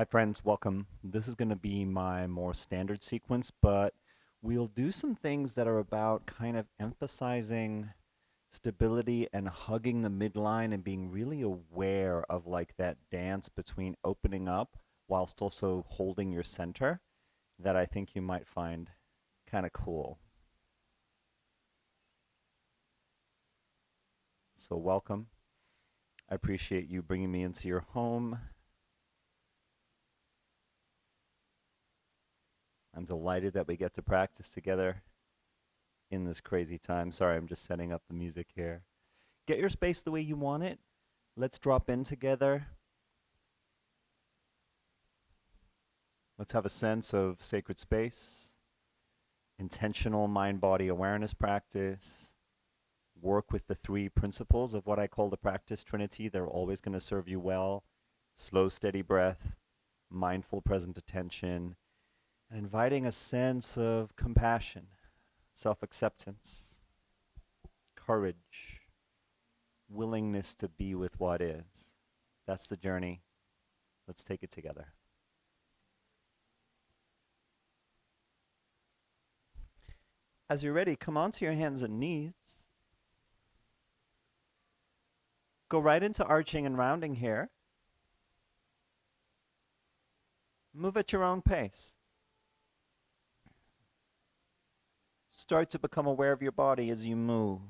Hi friends, welcome. This is going to be my more standard sequence, but we'll do some things that are about kind of emphasizing stability and hugging the midline and being really aware of like that dance between opening up whilst also holding your center that I think you might find kind of cool. So welcome. I appreciate you bringing me into your home. I'm delighted that we get to practice together in this crazy time. Sorry, I'm just setting up the music here. Get your space the way you want it. Let's drop in together. Let's have a sense of sacred space, intentional mind-body awareness practice. Work with the three principles of what I call the practice trinity. They're always going to serve you well. Slow, steady breath, mindful, present attention, and inviting a sense of compassion, self-acceptance, courage, willingness to be with what is. That's the journey. Let's take it together. As you're ready, come onto your hands and knees. Go right into arching and rounding here. Move at your own pace. Start to become aware of your body as you move.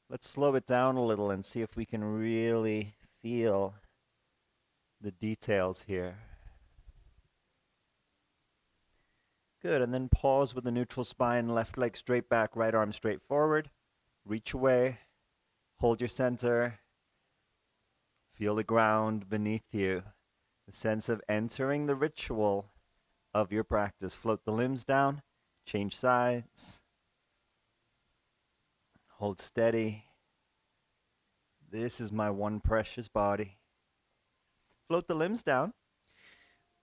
Let's slow it down a little and see if we can really feel the details here. Good, and then pause with a neutral spine, left leg straight back, right arm straight forward. Reach away, hold your center. Feel the ground beneath you. The sense of entering the ritual of your practice. Float the limbs down, change sides. Hold steady. This is my one precious body. Float the limbs down.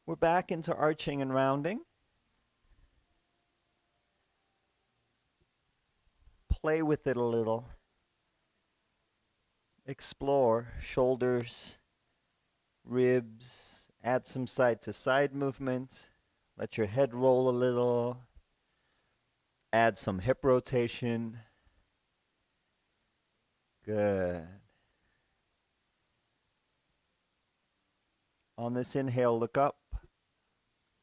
We're back into arching and rounding. Play with it a little. Explore shoulders, ribs. Add some side to side movement. Let your head roll a little. Add some hip rotation. Good. On this inhale, look up.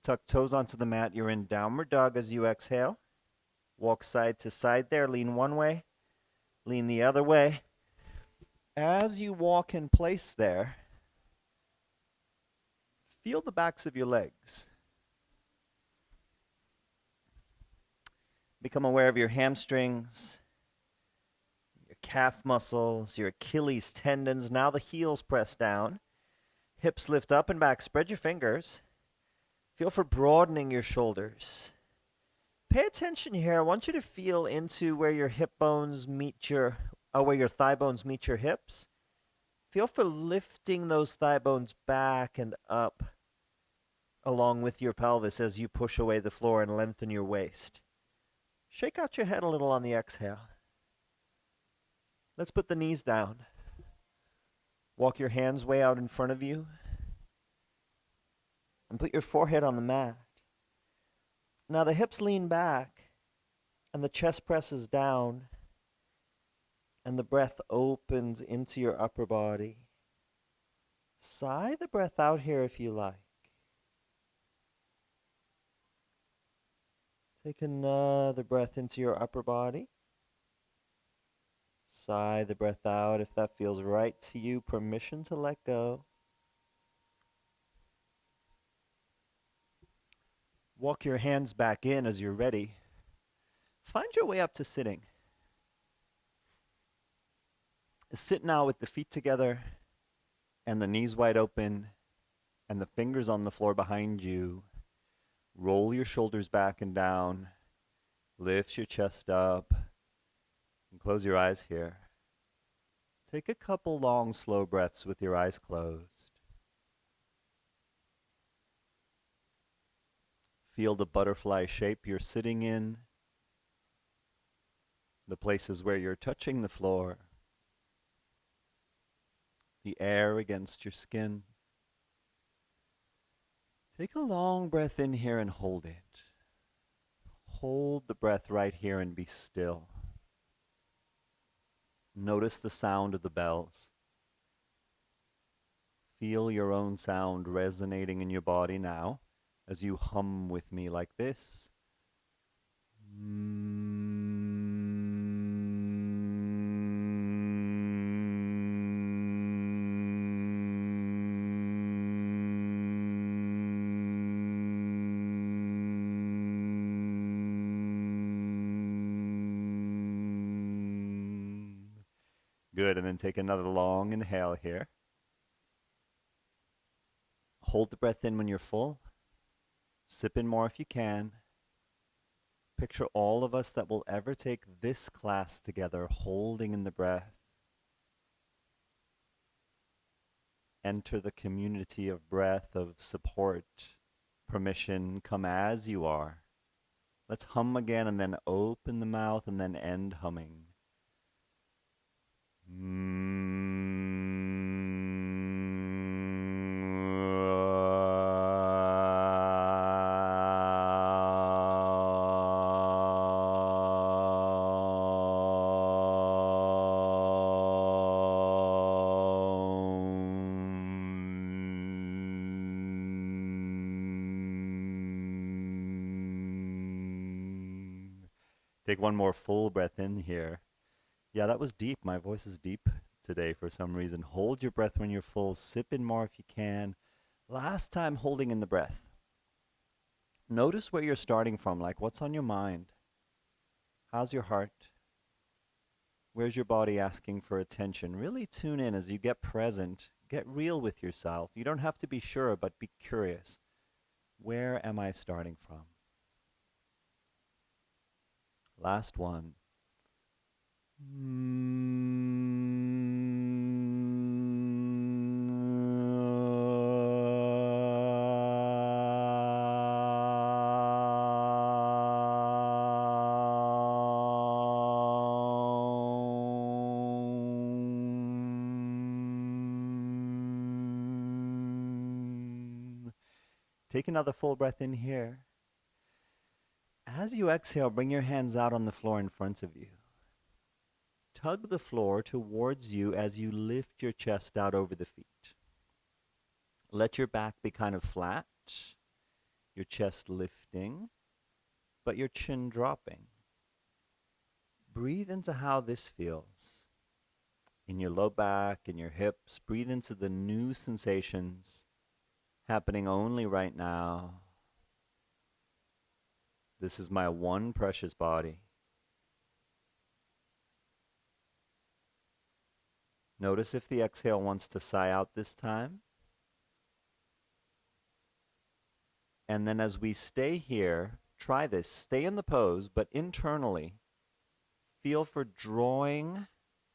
Tuck toes onto the mat. You're in downward dog as you exhale. Walk side to side there. Lean one way. Lean the other way. As you walk in place there, feel the backs of your legs. Become aware of your hamstrings, your calf muscles, your Achilles tendons. Now the heels press down. Hips lift up and back. Spread your fingers. Feel for broadening your shoulders. Pay attention here. I want you to feel into where your hip bones meet where your thigh bones meet your hips. Feel for lifting those thigh bones back and up along with your pelvis as you push away the floor and lengthen your waist. Shake out your head a little on the exhale. Let's put the knees down. Walk your hands way out in front of you and put your forehead on the mat. Now the hips lean back and the chest presses down and the breath opens into your upper body. Sigh the breath out here if you like. Take another breath into your upper body. Sigh the breath out if that feels right to you. Permission to let go. Walk your hands back in as you're ready. Find your way up to sitting. Sit now with the feet together and the knees wide open and the fingers on the floor behind you. Roll your shoulders back and down. Lift your chest up. And close your eyes here. Take a couple long, slow breaths with your eyes closed. Feel the butterfly shape you're sitting in. The places where you're touching the floor. the air against your skin. Take a long breath in here and hold it. Hold the breath right here and be still. Notice the sound of the bells. Feel your own sound resonating in your body now as you hum with me like this. Good, and then take another long inhale here. Hold the breath in when you're full. Sip in more if you can. Picture all of us that will ever take this class together, holding in the breath. Enter the community of breath, of support, permission. Come as you are. Let's hum again and then open the mouth and then end humming. Take one more full breath in here. Yeah, that was deep. My voice is deep today for some reason. Hold your breath when you're full. Sip in more if you can. Last time holding in the breath. Notice where you're starting from, like what's on your mind? How's your heart? Where's your body asking for attention? Really tune in as you get present. Get real with yourself. You don't have to be sure, but be curious. Where am I starting from? Last one. Take another full breath in here. As you exhale, bring your hands out on the floor in front of you. Tug the floor towards you as you lift your chest out over the feet. Let your back be kind of flat, your chest lifting, but your chin dropping. Breathe into how this feels. In your low back, in your hips, breathe into the new sensations happening only right now. This is my one precious body. Notice if the exhale wants to sigh out this time. And then as we stay here, try this. Stay in the pose, but internally, feel for drawing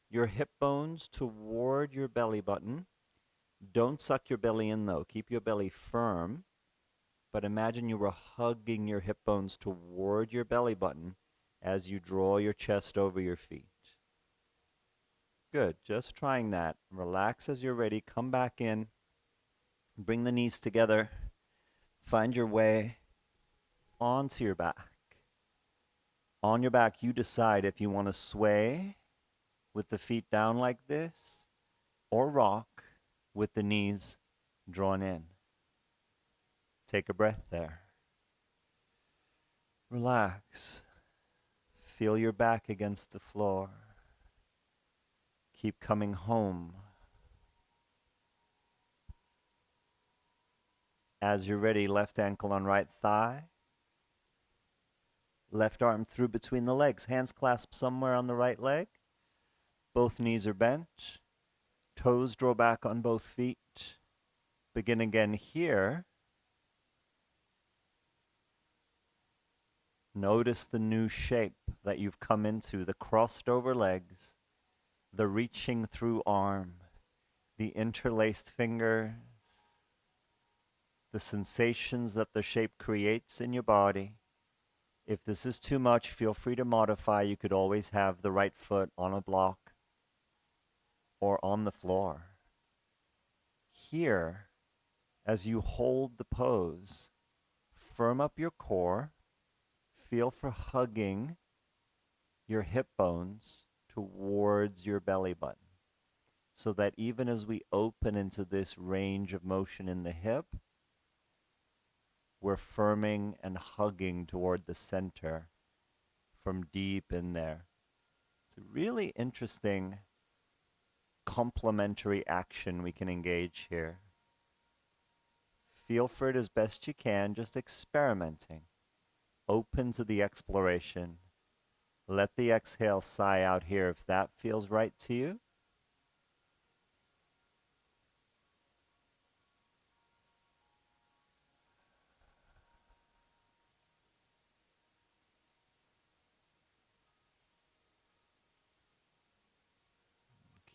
your hip bones toward your belly button. Don't suck your belly in though. Keep your belly firm. But imagine you were hugging your hip bones toward your belly button as you draw your chest over your feet. Good, just trying that. Relax as you're ready. Come back in. Bring the knees together. Find your way onto your back. On your back, you decide if you want to sway with the feet down like this or rock with the knees drawn in. Take a breath there. Relax. Feel your back against the floor. Keep coming home. As you're ready, left ankle on right thigh. Left arm through between the legs. Hands clasped somewhere on the right leg. Both knees are bent. Toes draw back on both feet. Begin again here. Notice the new shape that you've come into, the crossed over legs, the reaching through arm, the interlaced fingers, the sensations that the shape creates in your body. If this is too much, feel free to modify. You could always have the right foot on a block or on the floor. here, as you hold the pose, firm up your core, feel for hugging your hip bones towards your belly button, so that even as we open into this range of motion in the hip, we're firming and hugging toward the center from deep in there. It's a really interesting complementary action we can engage here. Feel for it as best you can, just experimenting. Open to the exploration. Let the exhale sigh out here if that feels right to you.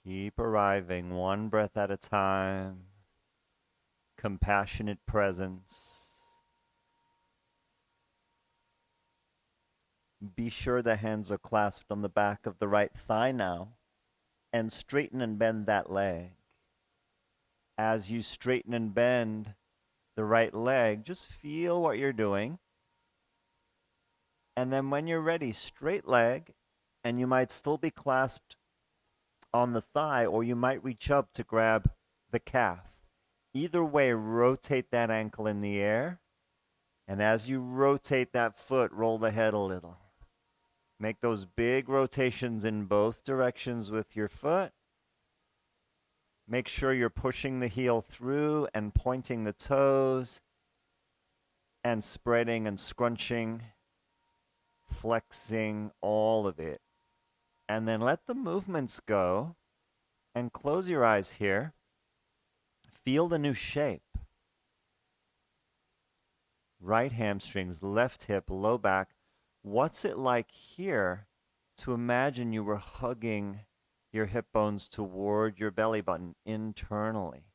Keep arriving one breath at a time. Compassionate presence. Be sure the hands are clasped on the back of the right thigh now, and straighten and bend that leg. As you straighten and bend the right leg, just feel what you're doing. And then when you're ready, straight leg, and you might still be clasped on the thigh, or you might reach up to grab the calf. Either way, rotate that ankle in the air. And as you rotate that foot, roll the head a little. Make those big rotations in both directions with your foot. Make sure you're pushing the heel through and pointing the toes and spreading and scrunching, flexing, all of it. And then let the movements go and close your eyes here. Feel the new shape. Right hamstrings, left hip, low back. What's it like here to imagine you were hugging your hip bones toward your belly button internally?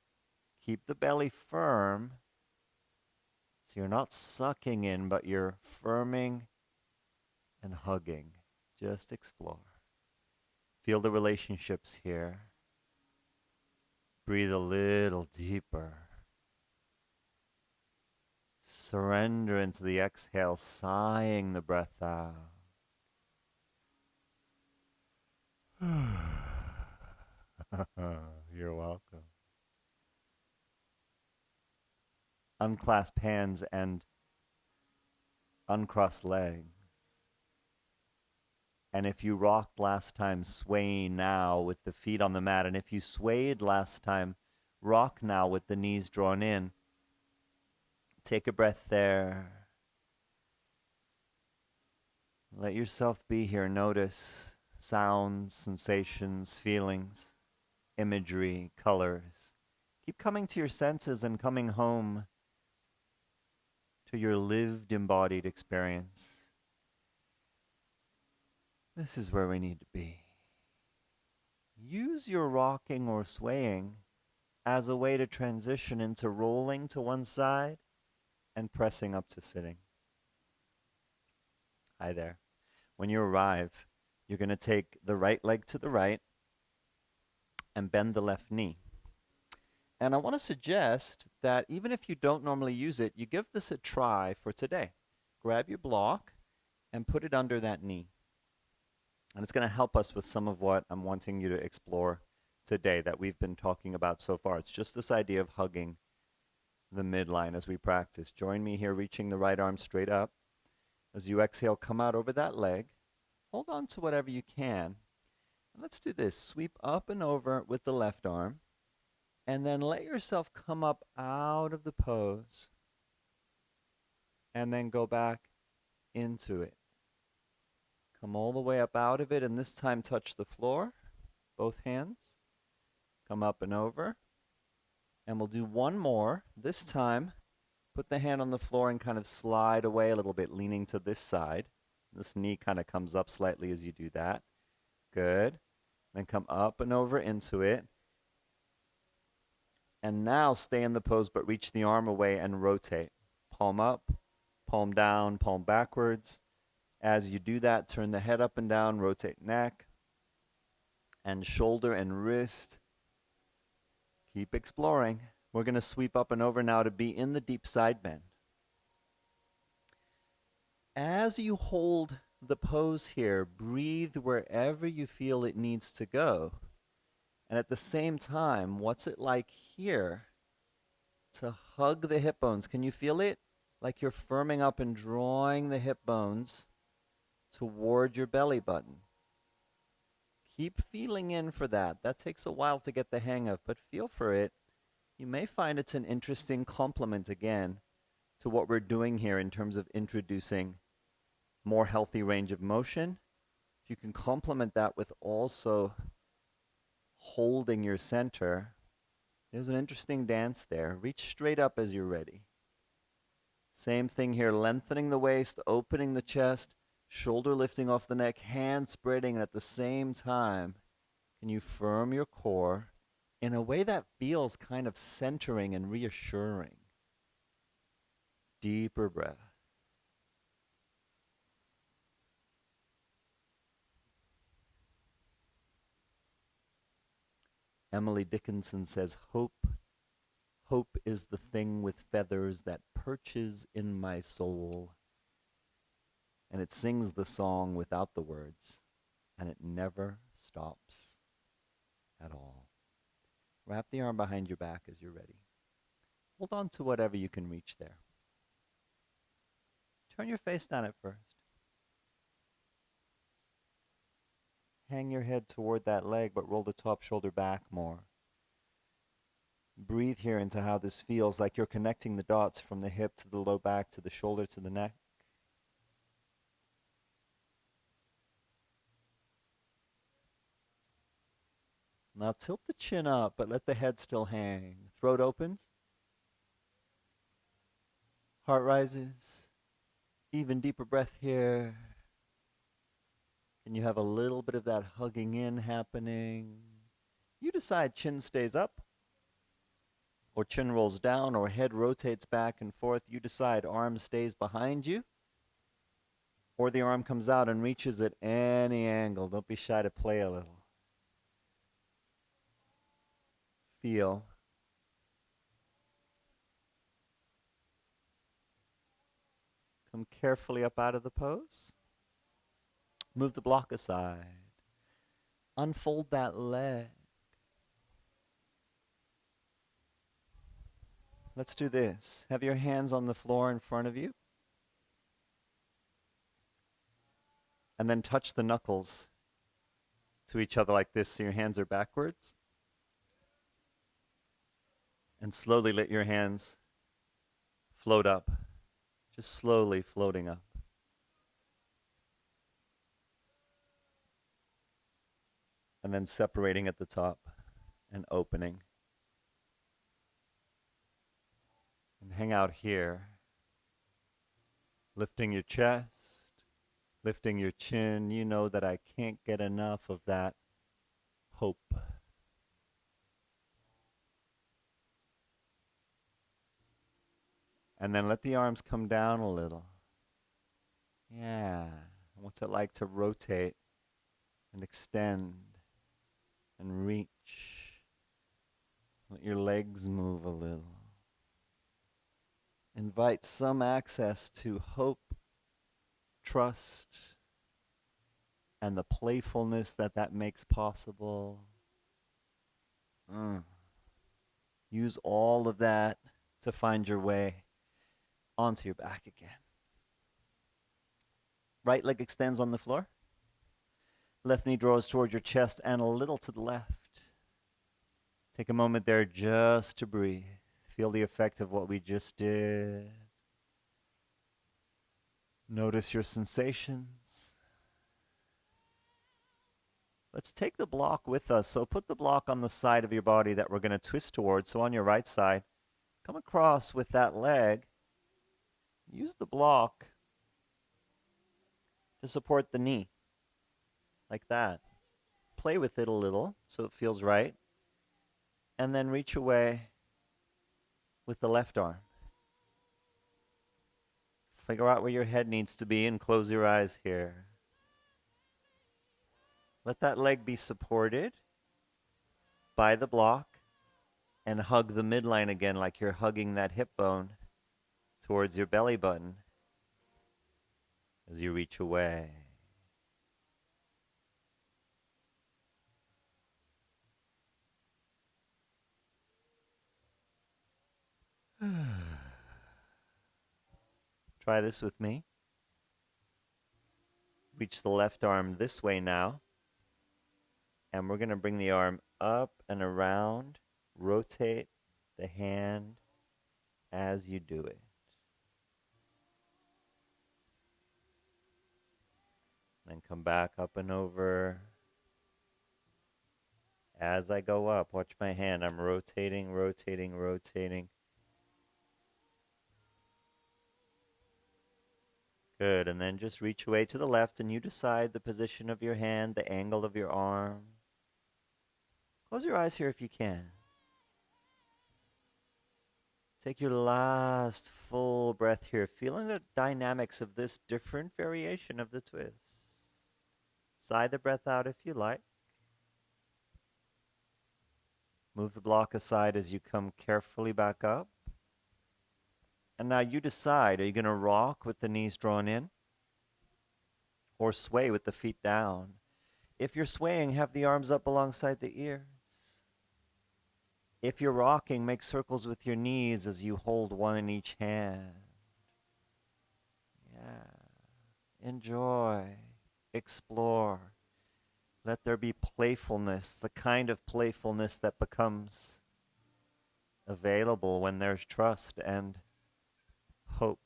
Keep the belly firm so you're not sucking in, but you're firming and hugging. Just explore. Feel the relationships here. Breathe a little deeper. Surrender into the exhale, sighing the breath out. You're welcome. Unclasp hands and uncross legs. And if you rocked last time, sway now with the feet on the mat. And if you swayed last time, rock now with the knees drawn in. Take a breath there. Let yourself be here. Notice sounds, sensations, feelings, imagery, colors. Keep coming to your senses and coming home to your lived embodied experience. This is where we need to be. Use your rocking or swaying as a way to transition into rolling to one side and pressing up to sitting. Hi there. When you arrive, you're going to take the right leg to the right and bend the left knee. And I want to suggest that even if you don't normally use it, you give this a try for today. Grab your block and put it under that knee. And it's going to help us with some of what I'm wanting you to explore today that we've been talking about so far. It's just this idea of hugging the midline as we practice. Join me here, reaching the right arm straight up. As you exhale, come out over that leg. Hold on to whatever you can. And let's do this. Sweep up and over with the left arm. And then let yourself come up out of the pose. And then go back into it. Come all the way up out of it, and this time touch the floor, both hands. Come up and over. And we'll do one more. This time, put the hand on the floor and kind of slide away a little bit, leaning to this side. This knee kind of comes up slightly as you do that. Good. Then come up and over into it. And now stay in the pose, but reach the arm away and rotate. Palm up, palm down, palm backwards. As you do that, turn the head up and down, rotate neck and shoulder and wrist. Keep exploring. We're going to sweep up and over now to be in the deep side bend. As you hold the pose here, breathe wherever you feel it needs to go. And at the same time, what's it like here to hug the hip bones? Can you feel it? Like you're firming up and drawing the hip bones toward your belly button. Keep feeling in for that. That takes a while to get the hang of, but feel for it. You may find it's an interesting complement again to what we're doing here in terms of introducing more healthy range of motion. If you can complement that with also holding your center, there's an interesting dance there. Reach straight up as you're ready. Same thing here, lengthening the waist, opening the chest, shoulder lifting off the neck, hand spreading, and at the same time, can you firm your core in a way that feels kind of centering and reassuring? Deeper breath. Emily Dickinson says, hope is the thing with feathers that perches in my soul. And it sings the song without the words, and it never stops at all. Wrap the arm behind your back as you're ready. Hold on to whatever you can reach there. Turn your face down at first. Hang your head toward that leg, but roll the top shoulder back more. Breathe here into how this feels, like you're connecting the dots from the hip to the low back to the shoulder to the neck. Now tilt the chin up, but let the head still hang. Throat opens. Heart rises. Even deeper breath here. And you have a little bit of that hugging in happening. You decide chin stays up, or chin rolls down, or head rotates back and forth. You decide arm stays behind you, or the arm comes out and reaches at any angle. Don't be shy to play a little. Feel. Come carefully up out of the pose. Move the block aside. Unfold that leg. Let's do this. Have your hands on the floor in front of you. And then touch the knuckles to each other like this so your hands are backwards. And slowly let your hands float up. Just slowly floating up. And then separating at the top and opening. And hang out here. Lifting your chest, lifting your chin. You know that I can't get enough of that hope. And then let the arms come down a little. Yeah. What's it like to rotate and extend and reach? Let your legs move a little. Invite some access to hope, trust, and the playfulness that makes possible. Use all of that to find your way onto your back again. Right leg extends on the floor. Left knee draws toward your chest and a little to the left. Take a moment there just to breathe. Feel the effect of what we just did. Notice your sensations. Let's take the block with us. So put the block on the side of your body that we're going to twist towards. So on your right side, come across with that leg. Use the block to support the knee, like that. Play with it a little so it feels right. And then reach away with the left arm. Figure out where your head needs to be and close your eyes here. Let that leg be supported by the block. And hug the midline again like you're hugging that hip bone towards your belly button as you reach away. Try this with me. Reach the left arm this way now. And we're going to bring the arm up and around. Rotate the hand as you do it. Then come back up and over. As I go up, watch my hand. I'm rotating, rotating, rotating. Good. And then just reach away to the left and you decide the position of your hand, the angle of your arm. Close your eyes here if you can. Take your last full breath here, feeling the dynamics of this different variation of the twist. Sigh the breath out if you like. Move the block aside as you come carefully back up. And now you decide, are you going to rock with the knees drawn in or sway with the feet down? If you're swaying, have the arms up alongside the ears. If you're rocking, make circles with your knees as you hold one in each hand. Yeah. Enjoy. Explore. Let there be playfulness, the kind of playfulness that becomes available when there's trust and hope,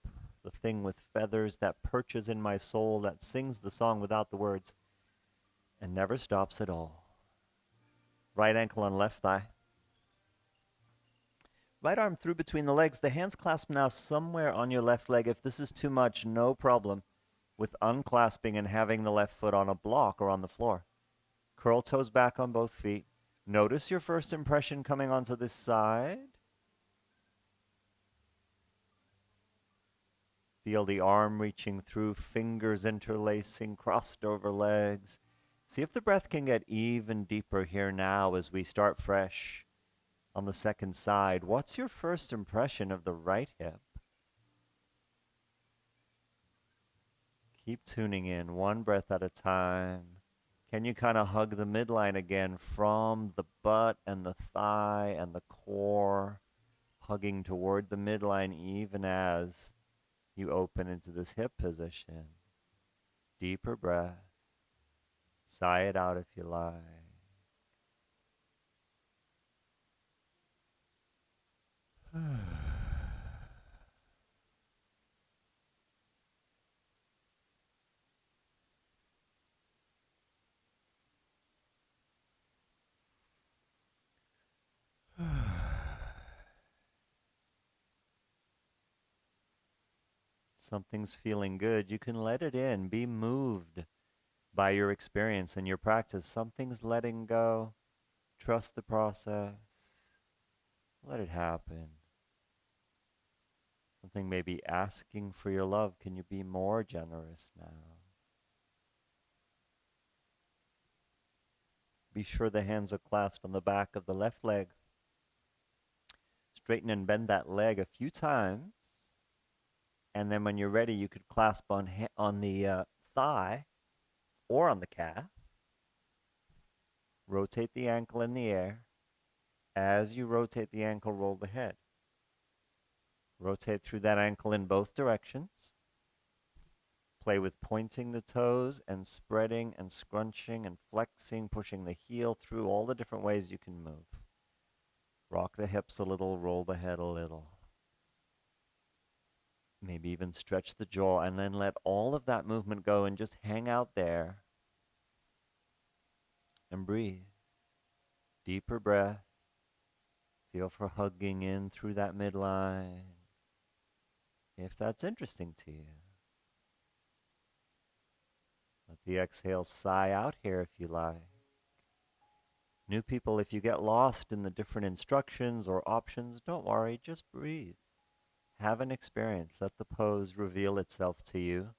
the thing with feathers that perches in my soul, that sings the song without the words and never stops at all. Right ankle on left thigh. Right arm through between the legs. The hands clasp now somewhere on your left leg. If this is too much, no problem with unclasping and having the left foot on a block or on the floor. Curl toes back on both feet. Notice your first impression coming onto this side. Feel the arm reaching through, fingers interlacing, crossed over legs. See if the breath can get even deeper here now as we start fresh on the second side. What's your first impression of the right hip? Keep tuning in, one breath at a time. Can you kind of hug the midline again from the butt and the thigh and the core, hugging toward the midline even as you open into this hip position? Deeper breath. Sigh it out if you like. Something's feeling good. You can let it in. Be moved by your experience and your practice. Something's letting go. Trust the process. Let it happen. Something may be asking for your love. Can you be more generous now? Be sure the hands are clasped on the back of the left leg. Straighten and bend that leg a few times. And then when you're ready, you could clasp on the thigh or on the calf. Rotate the ankle in the air. As you rotate the ankle, roll the head. Rotate through that ankle in both directions. Play with pointing the toes and spreading and scrunching and flexing, pushing the heel through all the different ways you can move. Rock the hips a little, roll the head a little. Maybe even stretch the jaw and then let all of that movement go and just hang out there and breathe. Deeper breath. Feel for hugging in through that midline, if that's interesting to you. Let the exhale sigh out here if you like. New people, if you get lost in the different instructions or options, don't worry, just breathe. Have an experience. Let the pose reveal itself to you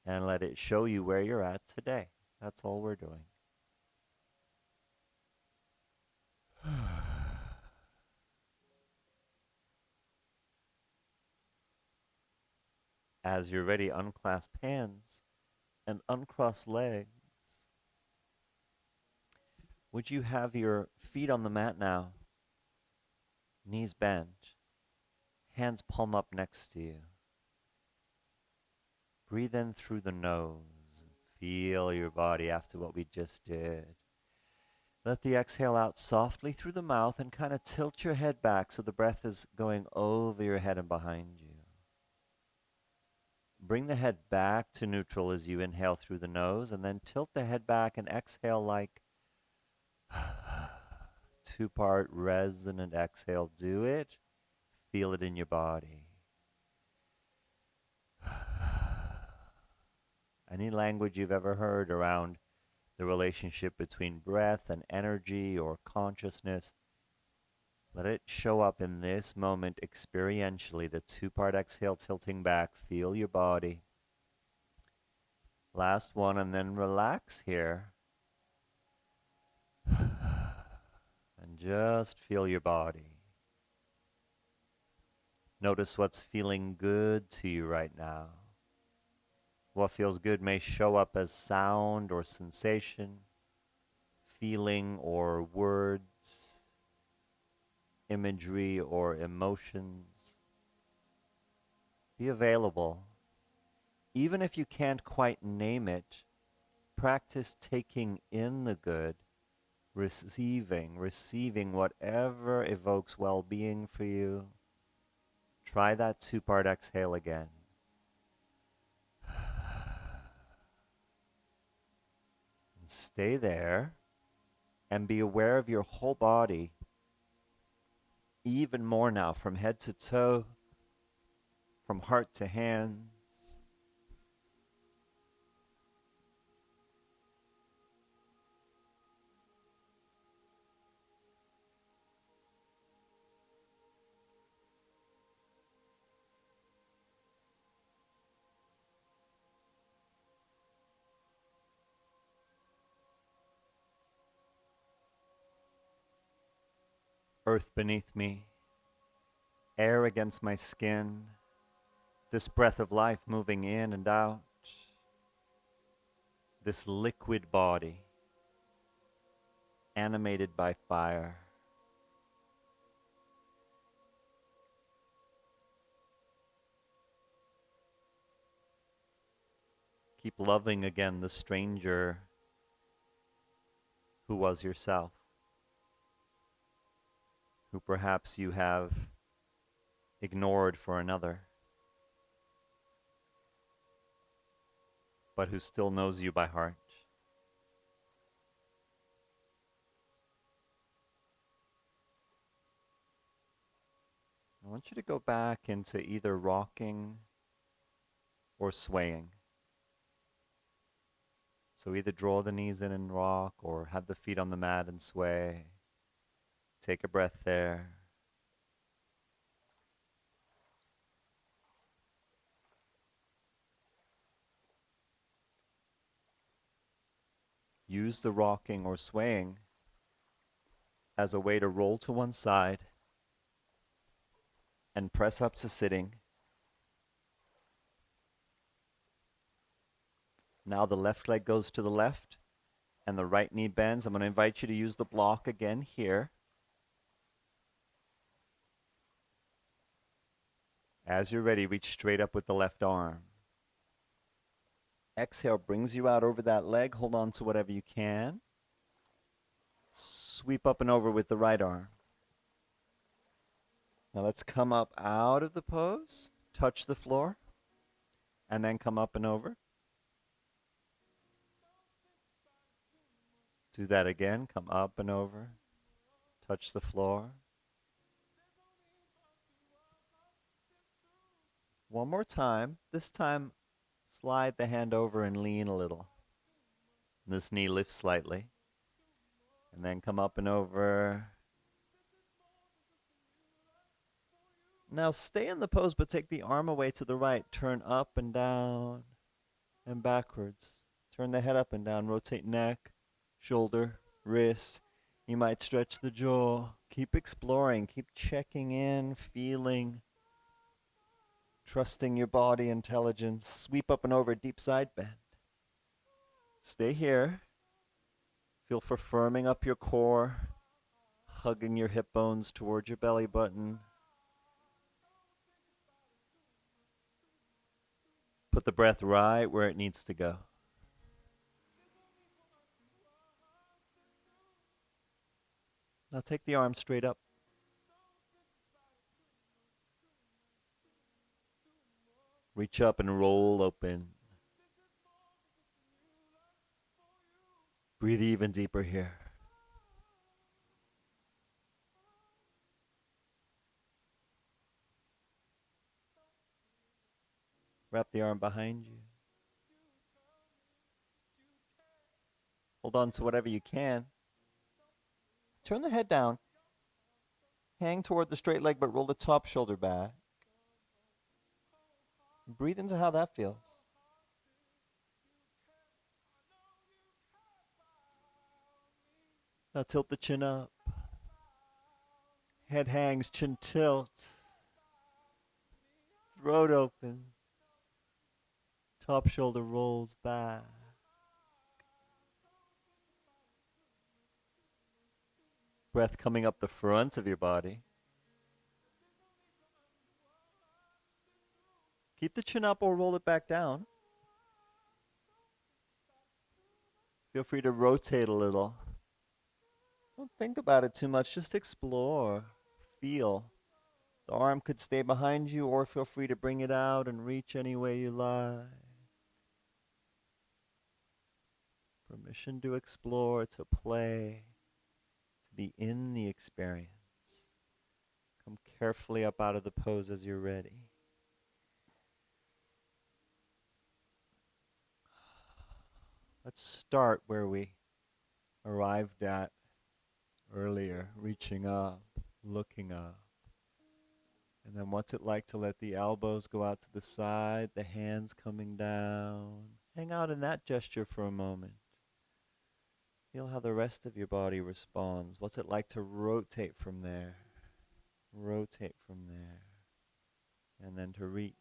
and let it show you where you're at today. That's all we're doing. As you're ready, unclasp hands and uncross legs. Would you have your feet on the mat now? Knees bent, hands palm up next to you. Breathe in through the nose. Feel your body after what we just did. Let the exhale out softly through the mouth and kind of tilt your head back so the breath is going over your head and behind you. Bring the head back to neutral as you inhale through the nose, and then tilt the head back and exhale like two-part resonant exhale. Do it. Feel it in your body. Any language you've ever heard around the relationship between breath and energy or consciousness, let it show up in this moment experientially. The two-part exhale tilting back. Feel your body. Last one, and then relax here. And just feel your body. Notice what's feeling good to you right now. What feels good may show up as sound or sensation, feeling or words, imagery or emotions. Be available. Even if you can't quite name it, practice taking in the good, receiving whatever evokes well-being for you. Try that two-part exhale again. And stay there and be aware of your whole body, even more now, from head to toe, from heart to hands. Earth beneath me, air against my skin, this breath of life moving in and out, this liquid body animated by fire. Keep loving again the stranger who was yourself, who perhaps you have ignored for another, but who still knows you by heart. I want you to go back into either rocking or swaying. So either draw the knees in and rock, or have the feet on the mat and sway. Take a breath there. Use the rocking or swaying as a way to roll to one side and press up to sitting. Now the left leg goes to the left and the right knee bends. I'm going to invite you to use the block again here. As you're ready, reach straight up with the left arm. Exhale brings you out over that leg. Hold on to whatever you can. Sweep up and over with the right arm. Now let's come up out of the pose, touch the floor, and then come up and over. Do that again, come up and over, touch the floor. One more time. This time, slide the hand over and lean a little. This knee lifts slightly. And then come up and over. Now stay in the pose, but take the arm away to the right. Turn up and down and backwards. Turn the head up and down. Rotate neck, shoulder, wrist. You might stretch the jaw. Keep exploring. Keep checking in, feeling. Trusting your body intelligence. Sweep up and over, deep side bend. Stay here. Feel for firming up your core, hugging your hip bones toward your belly button. Put the breath right where it needs to go. Now take the arm straight up. Reach up and roll open. Breathe even deeper here. Wrap the arm behind you. Hold on to whatever you can. Turn the head down. Hang toward the straight leg, but roll the top shoulder back. Breathe into how that feels. Now tilt the chin up. Head hangs, chin tilts. Throat open. Top shoulder rolls back. Breath coming up the front of your body. Keep the chin up or roll it back down. Feel free to rotate a little. Don't think about it too much, just explore, feel. The arm could stay behind you or feel free to bring it out and reach any way you like. Permission to explore, to play, to be in the experience. Come carefully up out of the pose as you're ready. Let's start where we arrived at earlier, reaching up, looking up. And then what's it like to let the elbows go out to the side, the hands coming down? Hang out in that gesture for a moment. Feel how the rest of your body responds. What's it like to rotate from there? Rotate from there. And then to reach.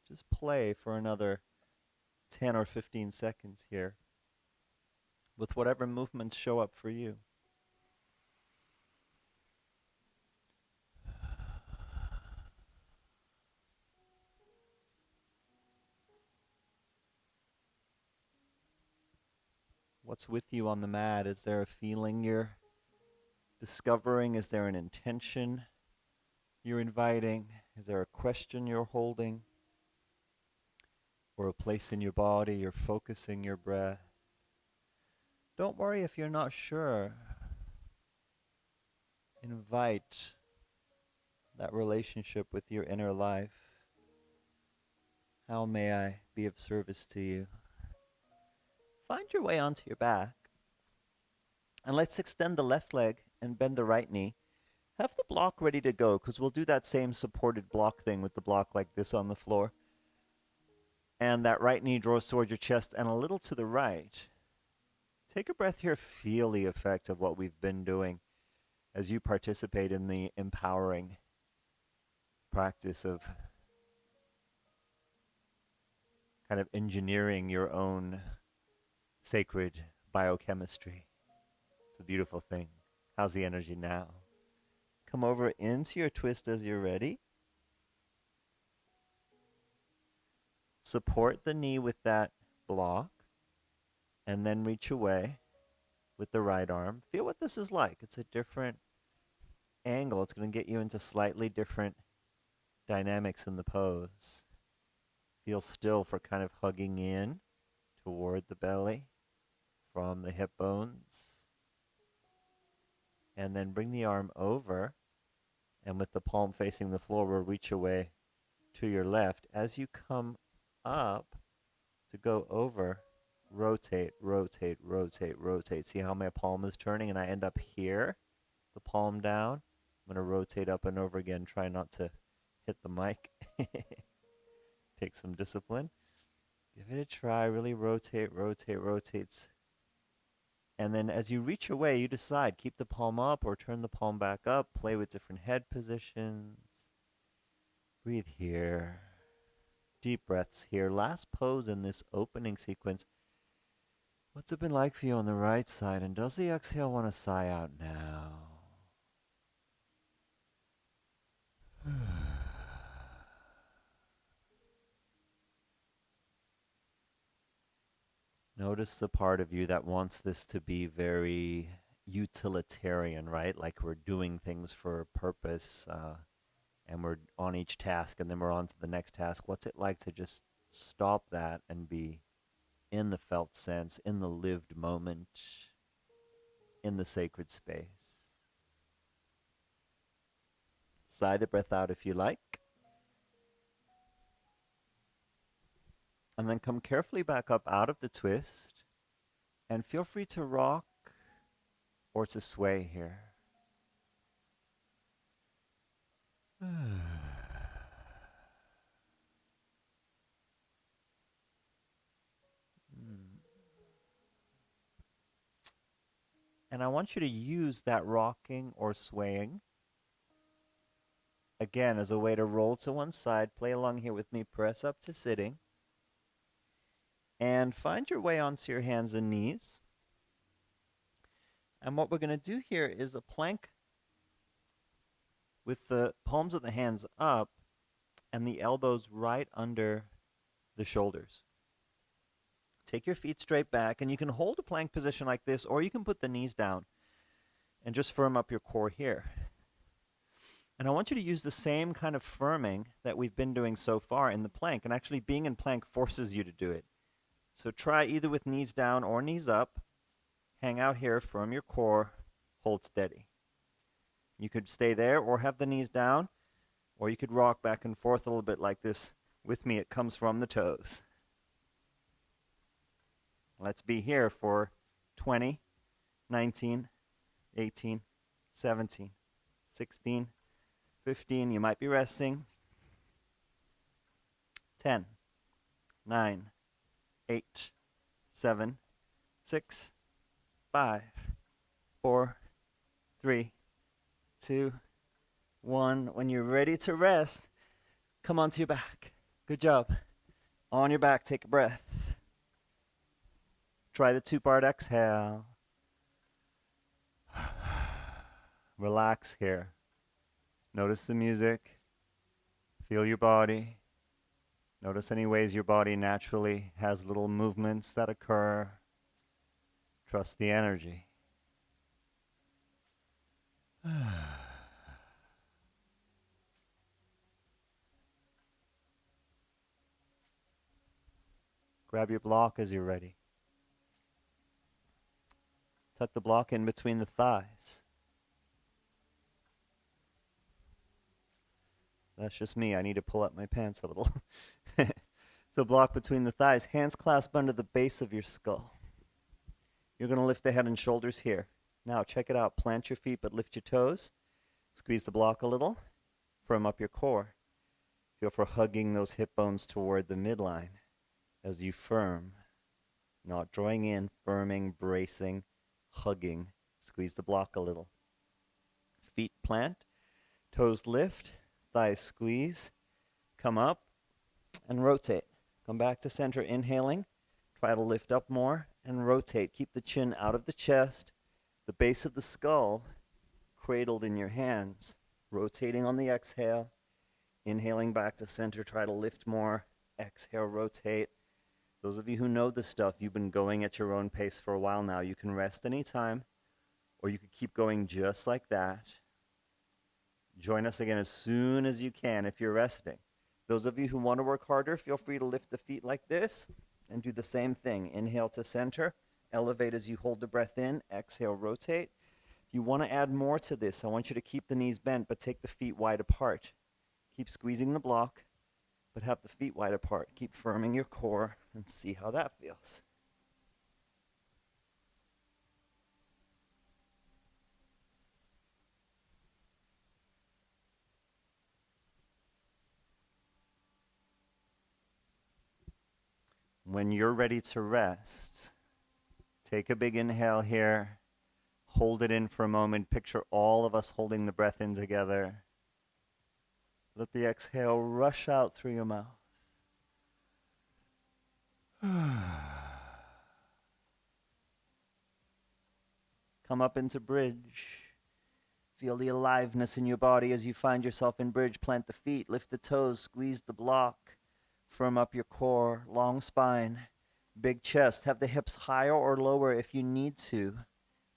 Just play for another 10 or 15 seconds here with whatever movements show up for you. What's with you on the mat? Is there a feeling you're discovering? Is there an intention you're inviting? Is there a question you're holding? Or a place in your body you're focusing your breath? Don't worry if you're not sure. Invite that relationship with your inner life. How may I be of service to you? Find your way onto your back. And let's extend the left leg and bend the right knee. Have the block ready to go, because we'll do that same supported block thing with the block like this on the floor. And that right knee draws towards your chest and a little to the right. Take a breath here. Feel the effect of what we've been doing as you participate in the empowering practice of kind of engineering your own sacred biochemistry. It's a beautiful thing. How's the energy now? Come over into your twist as you're ready. Support the knee with that block and then reach away with the right arm. Feel what this is like. It's a different angle. It's going to get you into slightly different dynamics in the pose. Feel still for kind of hugging in toward the belly from the hip bones. And then bring the arm over, and with the palm facing the floor, we'll reach away to your left. As you come up to go over, rotate, rotate, rotate, rotate. See how my palm is turning and I end up here, the palm down. I'm going to rotate up and over again. Try not to hit the mic. Take some discipline. Give it a try. Really rotate, rotate, rotates. And then as you reach away, you decide, keep the palm up or turn the palm back up. Play with different head positions. Breathe here. Deep breaths here. Last pose in this opening sequence. What's it been like for you on the right side? And does the exhale want to sigh out now? Notice the part of you that wants this to be very utilitarian, right? Like we're doing things for a purpose, and we're on each task and then we're on to the next task. What's it like to just stop that and be in the felt sense, in the lived moment, in the sacred space? Sigh the breath out if you like. And then come carefully back up out of the twist and feel free to rock or to sway here. And I want you to use that rocking or swaying again as a way to roll to one side. Play along here with me. Press up to sitting. And find your way onto your hands and knees. And what we're going to do here is a plank with the palms of the hands up and the elbows right under the shoulders. Take your feet straight back, and you can hold a plank position like this, or you can put the knees down and just firm up your core here. And I want you to use the same kind of firming that we've been doing so far in the plank, and actually being in plank forces you to do it. So try either with knees down or knees up. Hang out here, firm your core, hold steady. You could stay there or have the knees down, or you could rock back and forth a little bit like this. With me, it comes from the toes. Let's be here for 20, 19, 18, 17, 16, 15. You might be resting. 10, 9, 8, 7, 6, 5, 4, 3, 2, 1. When you're ready to rest, come onto your back. Good job. On your back, take a breath. Try the two-part exhale. Relax here. Notice the music. Feel your body. Notice any ways your body naturally has little movements that occur. Trust the energy. Grab your block as you're ready. Tuck the block in between the thighs. That's just me. I need to pull up my pants a little. So block between the thighs. Hands clasped under the base of your skull. You're going to lift the head and shoulders here. Now check it out. Plant your feet but lift your toes. Squeeze the block a little. Firm up your core. Feel for hugging those hip bones toward the midline as you firm. Not drawing in, firming, bracing, hugging. Squeeze the block a little. Feet plant. Toes lift. Thighs squeeze. Come up and rotate. Come back to center, inhaling. Try to lift up more and rotate. Keep the chin out of the chest, the base of the skull cradled in your hands. Rotating on the exhale. Inhaling back to center. Try to lift more. Exhale, rotate. Those of you who know this stuff, you've been going at your own pace for a while now. You can rest anytime, or you could keep going just like that. Join us again as soon as you can if you're resting. Those of you who want to work harder, feel free to lift the feet like this and do the same thing. Inhale to center. Elevate as you hold the breath in. Exhale, rotate. If you want to add more to this, I want you to keep the knees bent, but take the feet wide apart. Keep squeezing the block, but have the feet wide apart. Keep firming your core and see how that feels. When you're ready to rest, take a big inhale here. Hold it in for a moment. Picture all of us holding the breath in together. Let the exhale rush out through your mouth. Come up into bridge. Feel the aliveness in your body as you find yourself in bridge. Plant the feet, lift the toes, squeeze the block. Firm up your core, long spine, big chest. Have the hips higher or lower if you need to,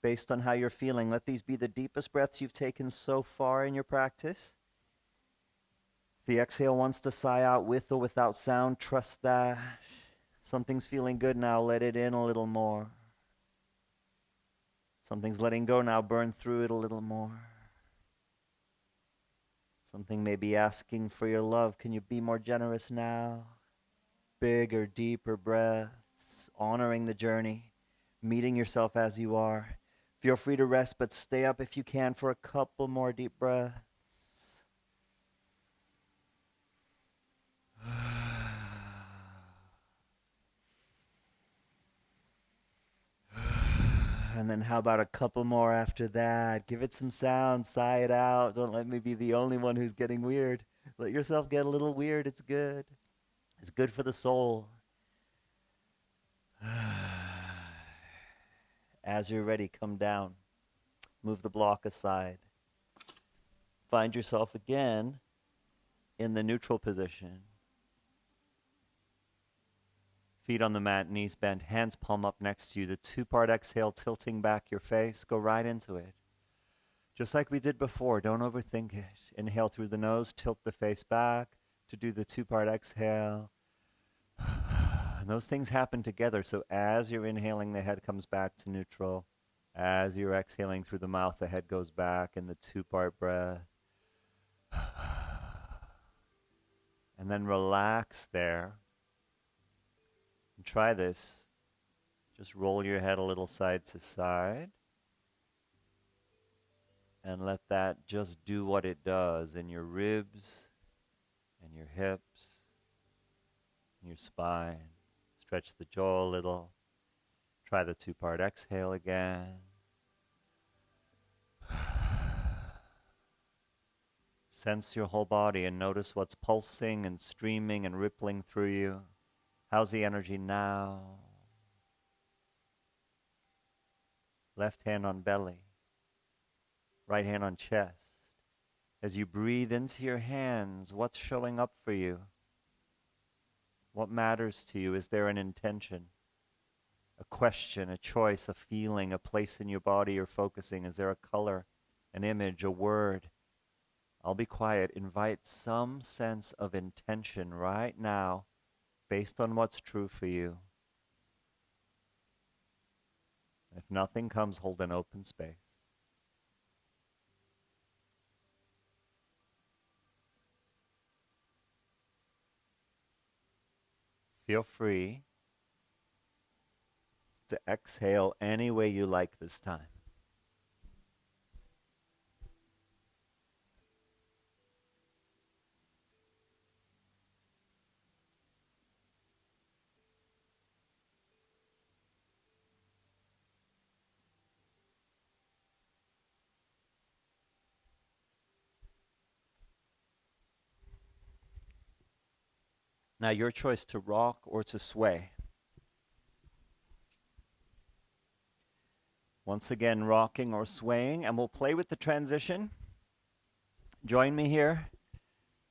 based on how you're feeling. Let these be the deepest breaths you've taken so far in your practice. If the exhale wants to sigh out with or without sound, trust that. Something's feeling good now, let it in a little more. Something's letting go now, burn through it a little more. Something may be asking for your love. Can you be more generous now? Bigger, deeper breaths, honoring the journey, meeting yourself as you are. Feel free to rest, but stay up if you can for a couple more deep breaths. And then how about a couple more after that? Give it some sound, sigh it out. Don't let me be the only one who's getting weird. Let yourself get a little weird. It's good. It's good for the soul. As you're ready, come down. Move the block aside. Find yourself again in the neutral position. Feet on the mat, knees bent, hands palm up next to you. The two-part exhale, tilting back your face. Go right into it. Just like we did before, don't overthink it. Inhale through the nose, tilt the face back to do the two-part exhale. And those things happen together. So as you're inhaling, the head comes back to neutral. As you're exhaling through the mouth, the head goes back in the two-part breath. And then relax there. And try this. Just roll your head a little side to side. And let that just do what it does in your ribs and your hips and your spine. Stretch the jaw a little. Try the two-part exhale again. Sense your whole body and notice what's pulsing and streaming and rippling through you. How's the energy now? Left hand on belly. Right hand on chest. As you breathe into your hands, what's showing up for you? What matters to you? Is there an intention? A question, a choice, a feeling, a place in your body you're focusing? Is there a color, an image, a word? I'll be quiet. Invite some sense of intention right now based on what's true for you. If nothing comes, hold an open space. Feel free to exhale any way you like this time. Now your choice to rock or to sway. Once again, rocking or swaying, and we'll play with the transition. Join me here.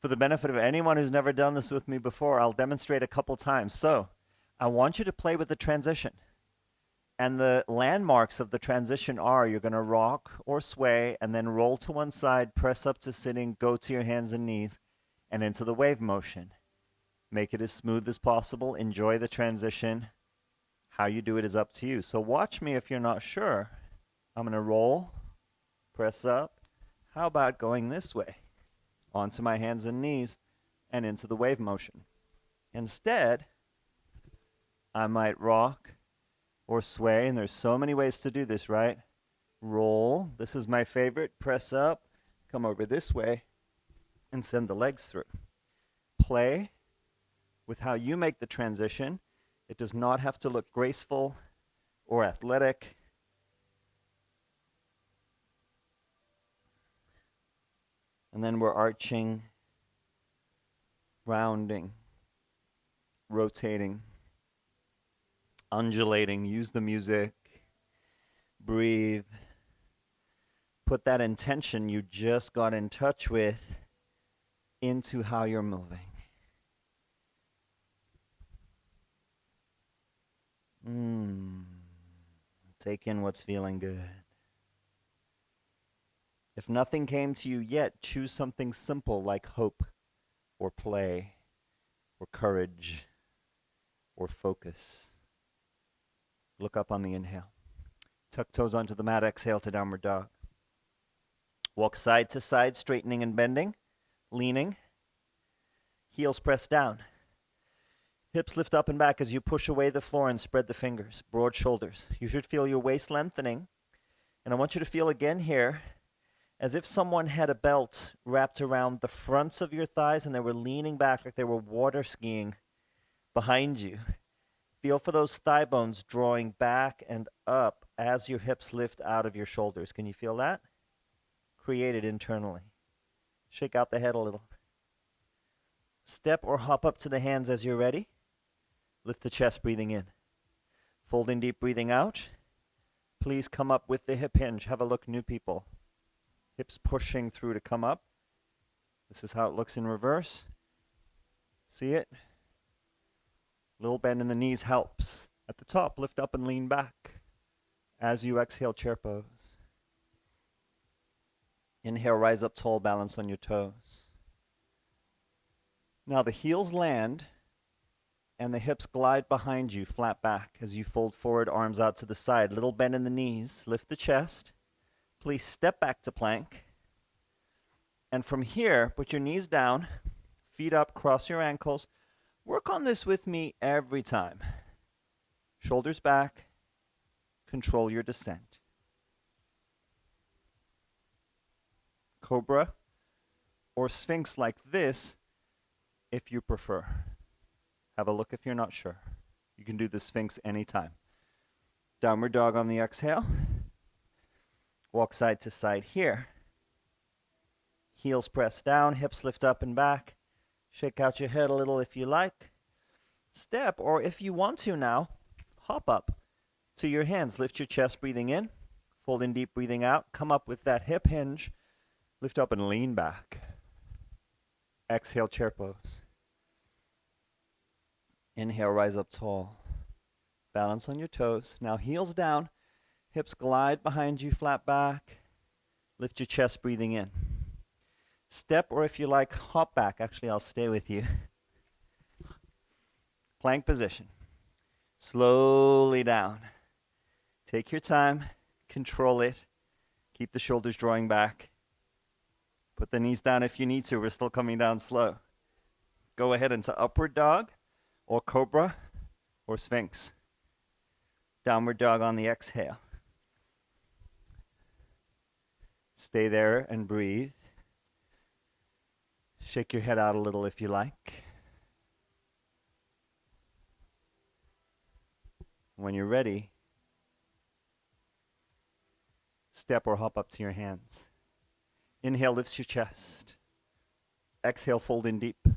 For the benefit of anyone who's never done this with me before, I'll demonstrate a couple times. So I want you to play with the transition. And the landmarks of the transition are you're going to rock or sway and then roll to one side, press up to sitting, go to your hands and knees, and into the wave motion. Make it as smooth as possible. Enjoy the transition. How you do it is up to you. So watch me if you're not sure. I'm going to roll, press up. How about going this way? Onto my hands and knees and into the wave motion. Instead, I might rock or sway, and there's so many ways to do this, right? Roll. This is my favorite. Press up, come over this way, and send the legs through. Play with how you make the transition. It does not have to look graceful or athletic. And then we're arching rounding, rotating, undulating. Use the music. Breathe. Put that intention you just got in touch with into how you're moving. Take in what's feeling good. If nothing came to you yet, choose something simple like hope or play or courage or focus. Look up on the inhale. Tuck toes onto the mat, exhale to downward dog. Walk side to side, straightening and bending, leaning. Heels press down. Hips lift up and back as you push away the floor and spread the fingers. Broad shoulders. You should feel your waist lengthening. And I want you to feel again here as if someone had a belt wrapped around the fronts of your thighs and they were leaning back like they were water skiing behind you. Feel for those thigh bones drawing back and up as your hips lift out of your shoulders. Can you feel that? Create it internally. Shake out the head a little. Step or hop up to the hands as you're ready. Lift the chest, breathing in. Fold in deep, breathing out. Please come up with the hip hinge. Have a look, new people. Hips pushing through to come up. This is how it looks in reverse. See it? Little bend in the knees helps. At the top, lift up and lean back. As you exhale, chair pose. Inhale, rise up tall, balance on your toes. Now the heels land and the hips glide behind you, flat back as you fold forward, arms out to the side. Little bend in the knees, lift the chest. Please step back to plank. And from here, put your knees down, feet up, cross your ankles. Work on this with me every time. Shoulders back, control your descent. Cobra or Sphinx like this if you prefer. Have a look if you're not sure. You can do the Sphinx anytime. Downward dog on the exhale. Walk side to side here. Heels press down, hips lift up and back. Shake out your head a little if you like. Step, or if you want to now, hop up to your hands. Lift your chest, breathing in. Fold in deep, breathing out. Come up with that hip hinge. Lift up and lean back. Exhale, chair pose. Inhale, rise up tall. Balance on your toes. Now heels down. Hips glide behind you, flat back. Lift your chest, breathing in. Step, or if you like, hop back. Actually, I'll stay with you. Plank position. Slowly down. Take your time. Control it. Keep the shoulders drawing back. Put the knees down if you need to. We're still coming down slow. Go ahead into upward dog or cobra or sphinx. Downward dog on the exhale. Stay there and breathe. Shake your head out a little if you like. When you're ready, step or hop up to your hands. Inhale, lifts your chest. Exhale, fold in deep.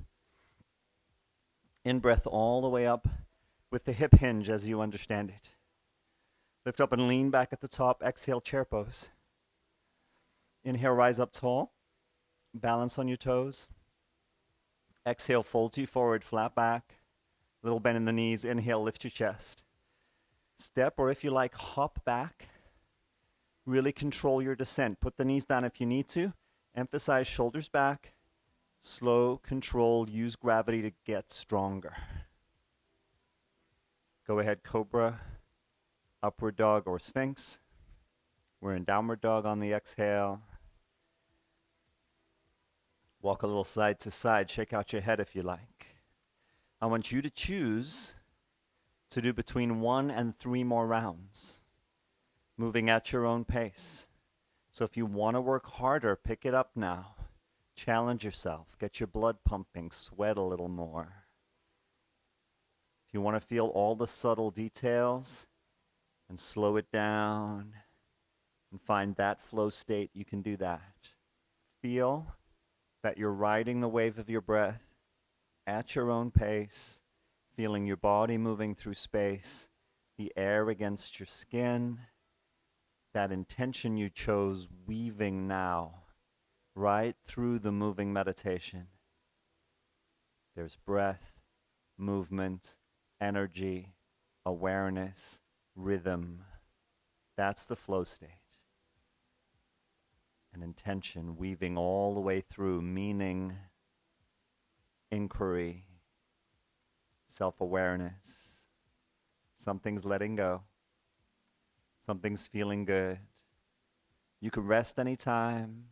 In-breath all the way up with the hip hinge as you understand it. Lift up and lean back at the top. Exhale, chair pose. Inhale, rise up tall. Balance on your toes. Exhale, fold you forward, flat back. Little bend in the knees. Inhale, lift your chest. Step, or if you like, hop back. Really control your descent. Put the knees down if you need to. Emphasize shoulders back. Slow, control, use gravity to get stronger. Go ahead, cobra, upward dog, or sphinx. We're in downward dog on the exhale. Walk a little side to side. Shake out your head if you like. I want you to choose to do between 1 and 3 more rounds, moving at your own pace. So if you want to work harder, pick it up now. Challenge yourself. Get your blood pumping. Sweat a little more. If you want to feel all the subtle details and slow it down and find that flow state, you can do that. Feel that you're riding the wave of your breath at your own pace, feeling your body moving through space, the air against your skin, that intention you chose weaving now right through the moving meditation. There's breath, movement, energy, awareness, rhythm. That's the flow state. An intention weaving all the way through meaning, inquiry, self-awareness. Something's letting go. Something's feeling good. You can rest anytime.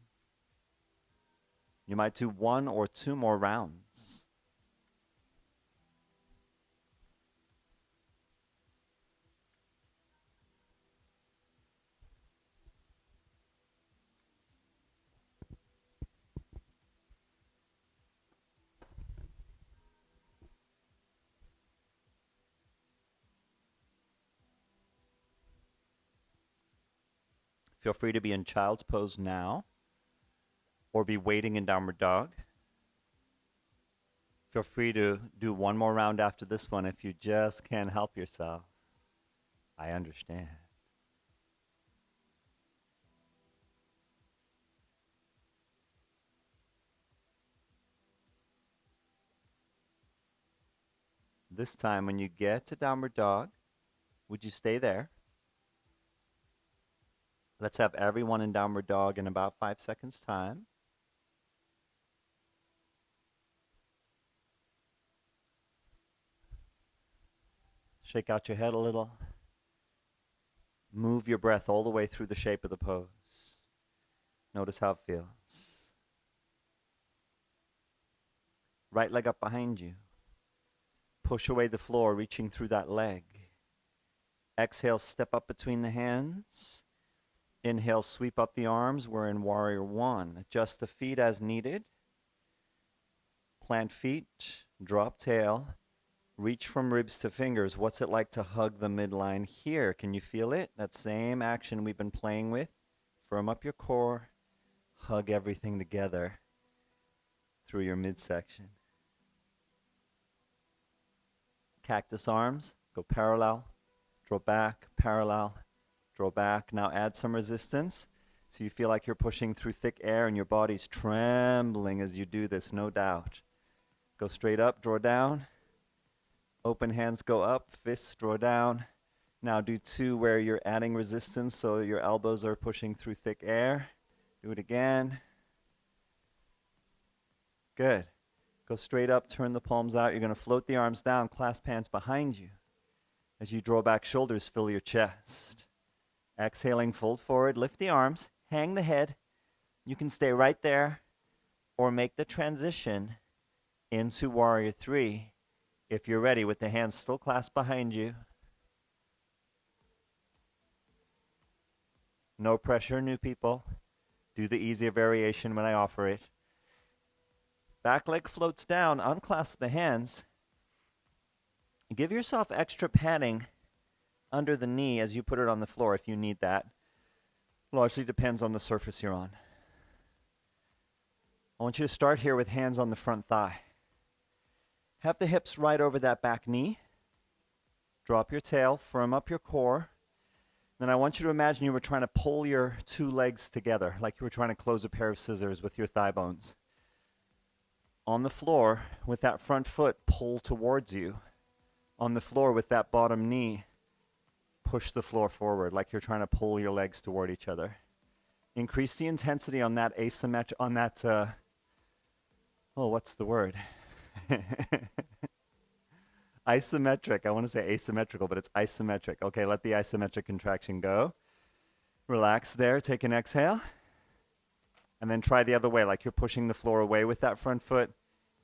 You might do 1 or 2 more rounds. Feel free to be in child's pose now, or be waiting in downward dog. Feel free to do 1 more round after this one if you just can't help yourself. I understand. This time when you get to downward dog, would you stay there? Let's have everyone in downward dog in about 5 seconds time. Shake out your head a little. Move your breath all the way through the shape of the pose. Notice how it feels. Right leg up behind you. Push away the floor, reaching through that leg. Exhale, step up between the hands. Inhale, sweep up the arms. We're in warrior 1. Adjust the feet as needed. Plant feet, drop tail. Reach from ribs to fingers. What's it like to hug the midline here? Can you feel it? That same action we've been playing with. Firm up your core. Hug everything together through your midsection. Cactus arms. Go parallel. Draw back. Parallel. Draw back. Now add some resistance. So you feel like you're pushing through thick air and your body's trembling as you do this, no doubt. Go straight up. Draw down. Open hands go up, fists draw down. Now do 2 where you're adding resistance so your elbows are pushing through thick air. Do it again. Good. Go straight up, turn the palms out. You're going to float the arms down, clasp hands behind you. As you draw back shoulders, fill your chest. Exhaling, fold forward, lift the arms, hang the head. You can stay right there or make the transition into warrior 3. If you're ready, with the hands still clasped behind you. No pressure, new people. Do the easier variation when I offer it. Back leg floats down, unclasp the hands. Give yourself extra padding under the knee as you put it on the floor if you need that. Largely depends on the surface you're on. I want you to start here with hands on the front thigh. Have the hips right over that back knee. Drop your tail, firm up your core. Then I want you to imagine you were trying to pull your 2 legs together, like you were trying to close a pair of scissors with your thigh bones. On the floor, with that front foot, pull towards you. On the floor, with that bottom knee, push the floor forward, like you're trying to pull your legs toward each other. Increase the intensity on that what's the word? Isometric. I want to say asymmetrical, but it's isometric. Okay, let the isometric contraction go. Relax there. Take an exhale. And then try the other way, like you're pushing the floor away with that front foot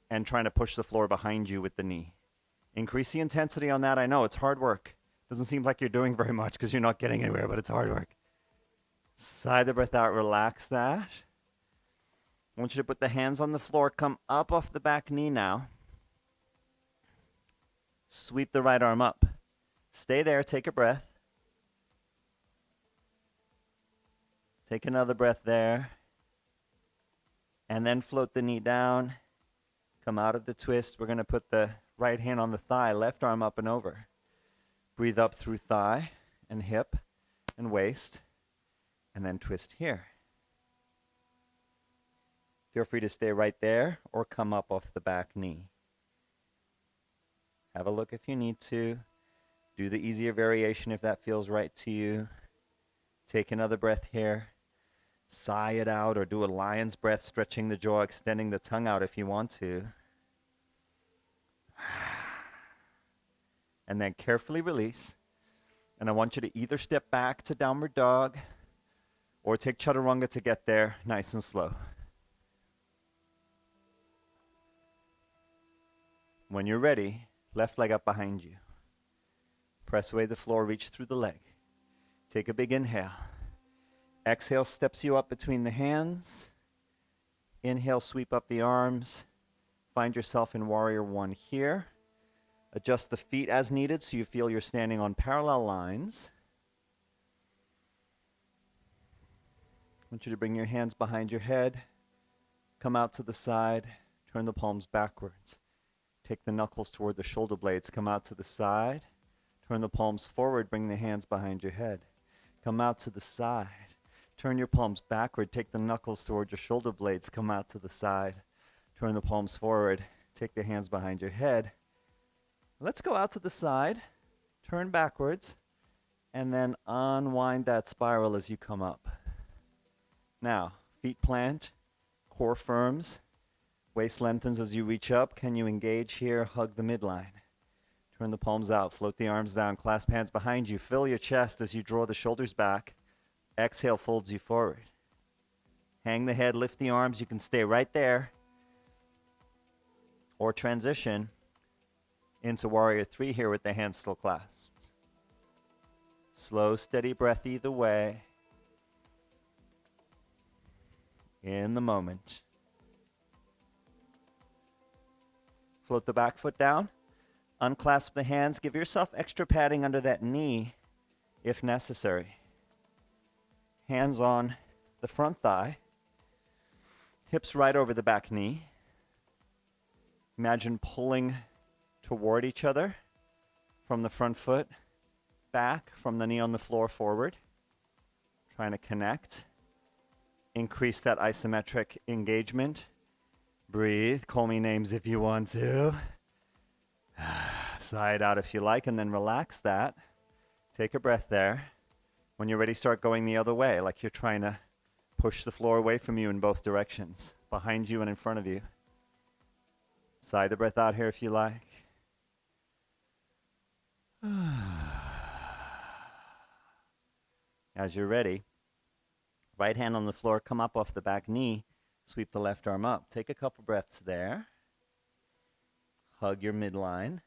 and trying to push the floor behind you with the knee. Increase the intensity on that. I know it's hard work. Doesn't seem like you're doing very much because you're not getting anywhere, but it's hard work. Sigh the breath out. Relax that. I want you to put the hands on the floor. Come up off the back knee now. Sweep the right arm up. Stay there. Take a breath. Take another breath there. And then float the knee down. Come out of the twist. We're going to put the right hand on the thigh, left arm up and over. Breathe up through thigh and hip and waist, and then twist here. Feel free to stay right there or come up off the back knee. Have a look if you need to. Do the easier variation if that feels right to you. Take another breath here. Sigh it out or do a lion's breath, stretching the jaw, extending the tongue out if you want to. And then carefully release. And I want you to either step back to downward dog or take chaturanga to get there nice and slow. When you're ready, left leg up behind you. Press away the floor, reach through the leg. Take a big inhale. Exhale steps you up between the hands. Inhale, sweep up the arms. Find yourself in warrior one here. Adjust the feet as needed so you feel you're standing on parallel lines. I want you to bring your hands behind your head. Come out to the side. Turn the palms backwards. Take the knuckles toward the shoulder blades. Come out to the side. Turn the palms forward. Bring the hands behind your head. Come out to the side. Turn your palms backward. Take the knuckles toward your shoulder blades. Come out to the side. Turn the palms forward. Take the hands behind your head. Let's go out to the side. Turn backwards. And then unwind that spiral as you come up. Now, feet plant. Core firms. Waist lengthens as you reach up. Can you engage here? Hug the midline. Turn the palms out. Float the arms down. Clasp hands behind you. Fill your chest as you draw the shoulders back. Exhale folds you forward. Hang the head. Lift the arms. You can stay right there. Or transition into warrior three here with the hands still clasped. Slow, steady breath either way. In the moment. Float the back foot down. Unclasp the hands. Give yourself extra padding under that knee if necessary. Hands on the front thigh. Hips right over the back knee. Imagine pulling toward each other from the front foot, back, from the knee on the floor forward. Trying to connect. Increase that isometric engagement. Breathe. Call me names if you want to. Sigh it out if you like, and then relax that. Take a breath there. When you're ready, start going the other way, like you're trying to push the floor away from you in both directions, behind you and in front of you. Sigh the breath out here if you like. As you're ready, right hand on the floor, come up off the back knee, sweep the left arm up. Take a couple breaths there. Hug your midline.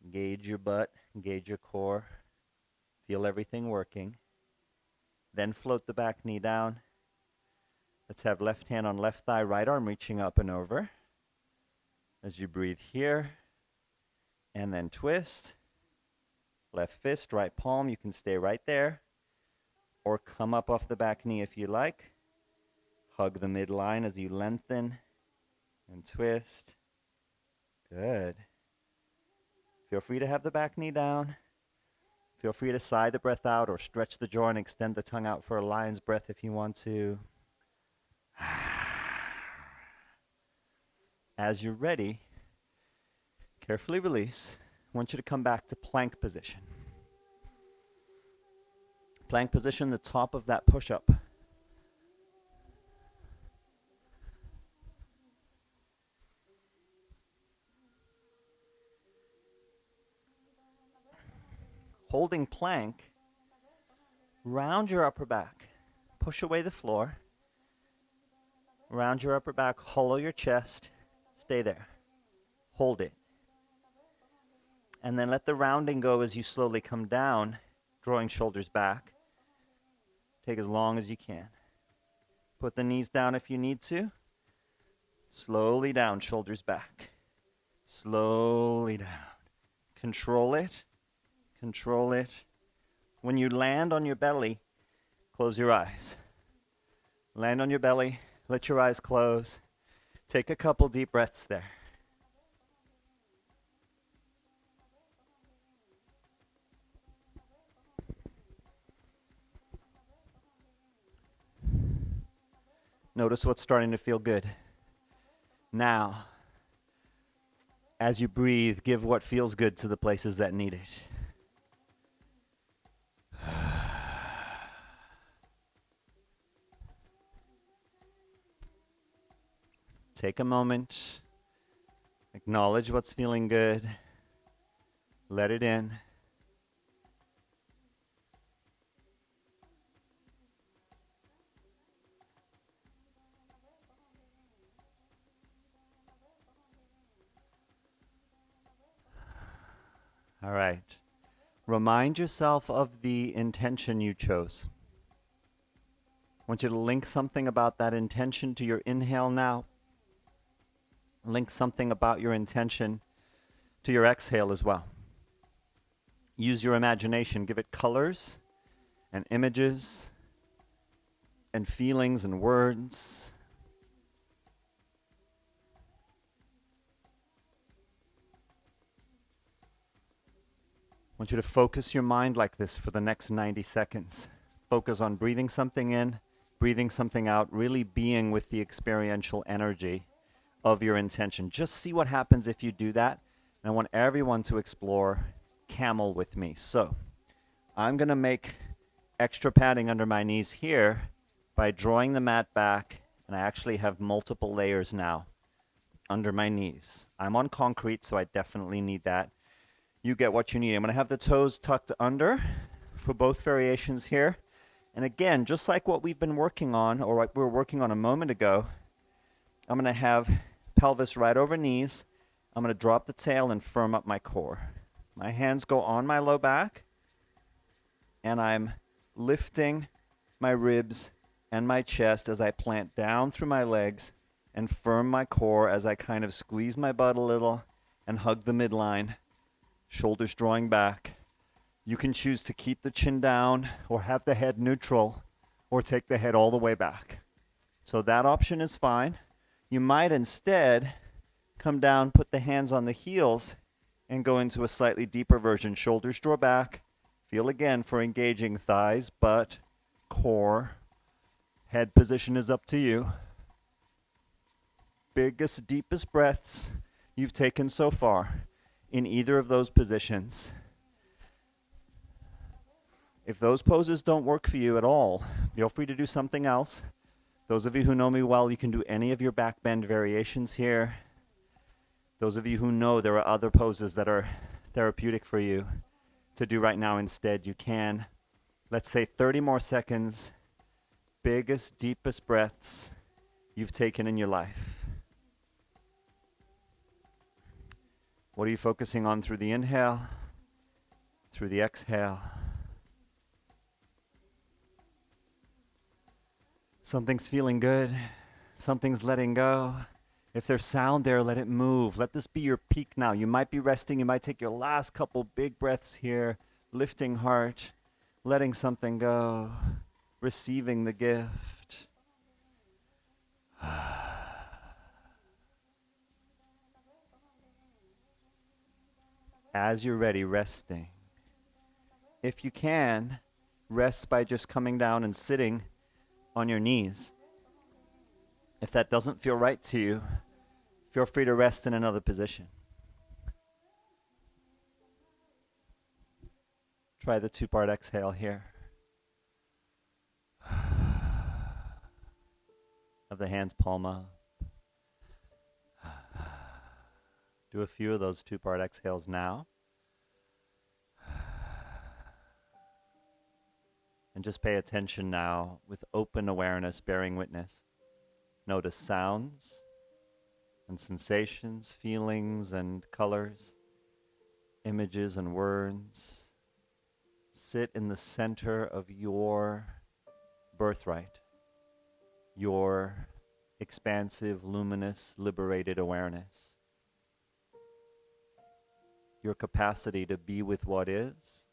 Engage your butt, engage your core. Feel everything working. Then float the back knee down. Let's have left hand on left thigh, right arm reaching up and over. As you breathe here, and then twist. Left fist, right palm, you can stay right there. Or come up off the back knee if you like. Hug the midline as you lengthen and twist. Good. Feel free to have the back knee down. Feel free to sigh the breath out or stretch the jaw and extend the tongue out for a lion's breath if you want to. As you're ready, carefully release. I want you to come back to plank position. Plank position, the top of that push-up. Holding plank, round your upper back. Push away the floor. Round your upper back, hollow your chest. Stay there. Hold it. And then let the rounding go as you slowly come down, drawing shoulders back. Take as long as you can. Put the knees down if you need to. Slowly down, shoulders back. Slowly down. Control it. Control it. When you land on your belly, close your eyes. Land on your belly. Let your eyes close. Take a couple deep breaths there. Notice what's starting to feel good. Now, as you breathe, give what feels good to the places that need it. Take a moment. Acknowledge what's feeling good. Let it in. All right. Remind yourself of the intention you chose. I want you to link something about that intention to your inhale now. Link something about your intention to your exhale as well. Use your imagination. Give it colors and images and feelings and words. I want you to focus your mind like this for the next 90 seconds. Focus on breathing something in, breathing something out, really being with the experiential energy of your intention. Just see what happens if you do that. And I want everyone to explore camel with me. So I'm going to make extra padding under my knees here by drawing the mat back, and I actually have multiple layers now under my knees. I'm on concrete, so I definitely need that. You get what you need. I'm going to have the toes tucked under for both variations here. And again, just like what we've been working on, or what we were working on a moment ago, I'm going to have pelvis right over knees. I'm going to drop the tail and firm up my core. My hands go on my low back, and I'm lifting my ribs and my chest as I plant down through my legs and firm my core as I kind of squeeze my butt a little and hug the midline. Shoulders drawing back. You can choose to keep the chin down or have the head neutral or take the head all the way back. So that option is fine. You might instead come down, put the hands on the heels, and go into a slightly deeper version. Shoulders draw back. Feel again for engaging thighs, butt, core. Head position is up to you. Biggest, deepest breaths you've taken so far in either of those positions. If those poses don't work for you at all, feel free to do something else. Those of you who know me well, you can do any of your back bend variations here. Those of you who know there are other poses that are therapeutic for you to do right now instead, you can. Let's say 30 more seconds. Biggest, deepest breaths you've taken in your life. What are you focusing on through the inhale, through the exhale? Something's feeling good. Something's letting go. If there's sound there, let it move. Let this be your peak now. You might be resting. You might take your last couple big breaths here, lifting heart, letting something go, receiving the gift. As you're ready, resting. If you can, rest by just coming down and sitting on your knees. If that doesn't feel right to you, feel free to rest in another position. Try the two-part exhale here. Have the hands palm up. Do a few of those two-part exhales now. And just pay attention now with open awareness, bearing witness. Notice sounds and sensations, feelings and colors, images and words. Sit in the center of your birthright, your expansive, luminous, liberated awareness. Your capacity to be with what is,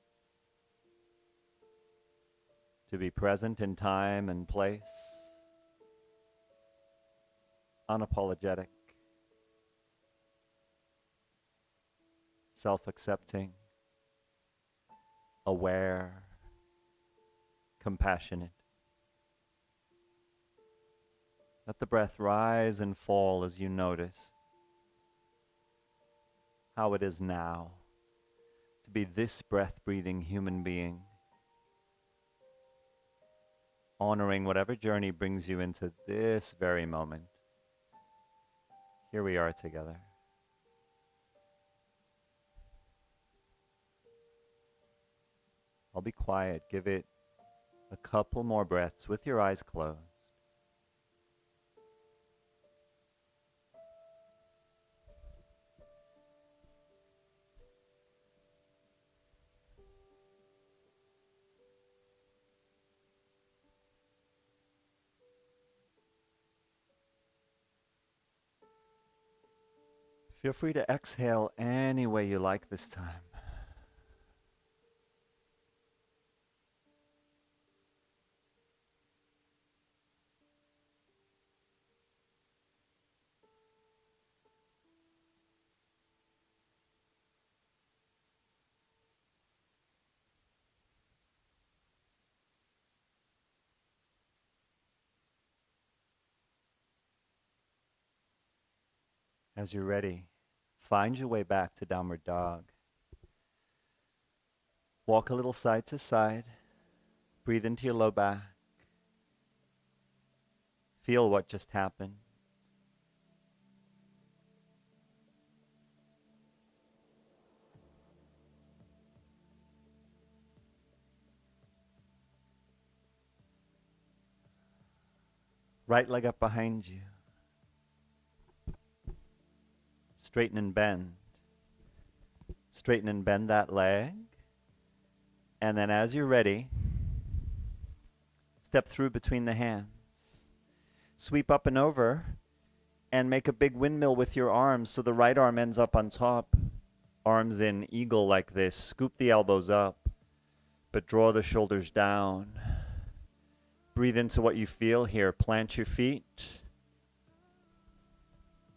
to be present in time and place, unapologetic, self-accepting, aware, compassionate. Let the breath rise and fall as you notice how it is now to be this breath-breathing human being, honoring whatever journey brings you into this very moment. Here we are together. I'll be quiet. Give it a couple more breaths with your eyes closed. Feel free to exhale any way you like this time. As you're ready, find your way back to downward dog. Walk a little side to side. Breathe into your low back. Feel what just happened. Right leg up behind you. Straighten and bend. Straighten and bend that leg. And then as you're ready, step through between the hands. Sweep up and over and make a big windmill with your arms so the right arm ends up on top. Arms in eagle like this. Scoop the elbows up, but draw the shoulders down. Breathe into what you feel here. Plant your feet.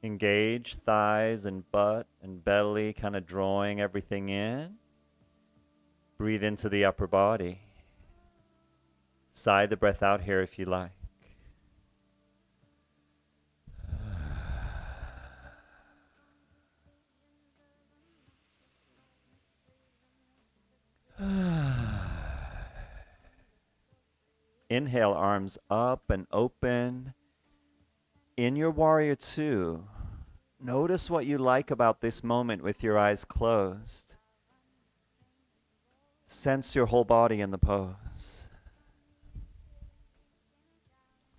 Engage thighs and butt and belly, kind of drawing everything in. Breathe into the upper body. Sigh the breath out here if you like. Inhale, arms up and open. In your warrior two, notice what you like about this moment with your eyes closed. Sense your whole body in the pose.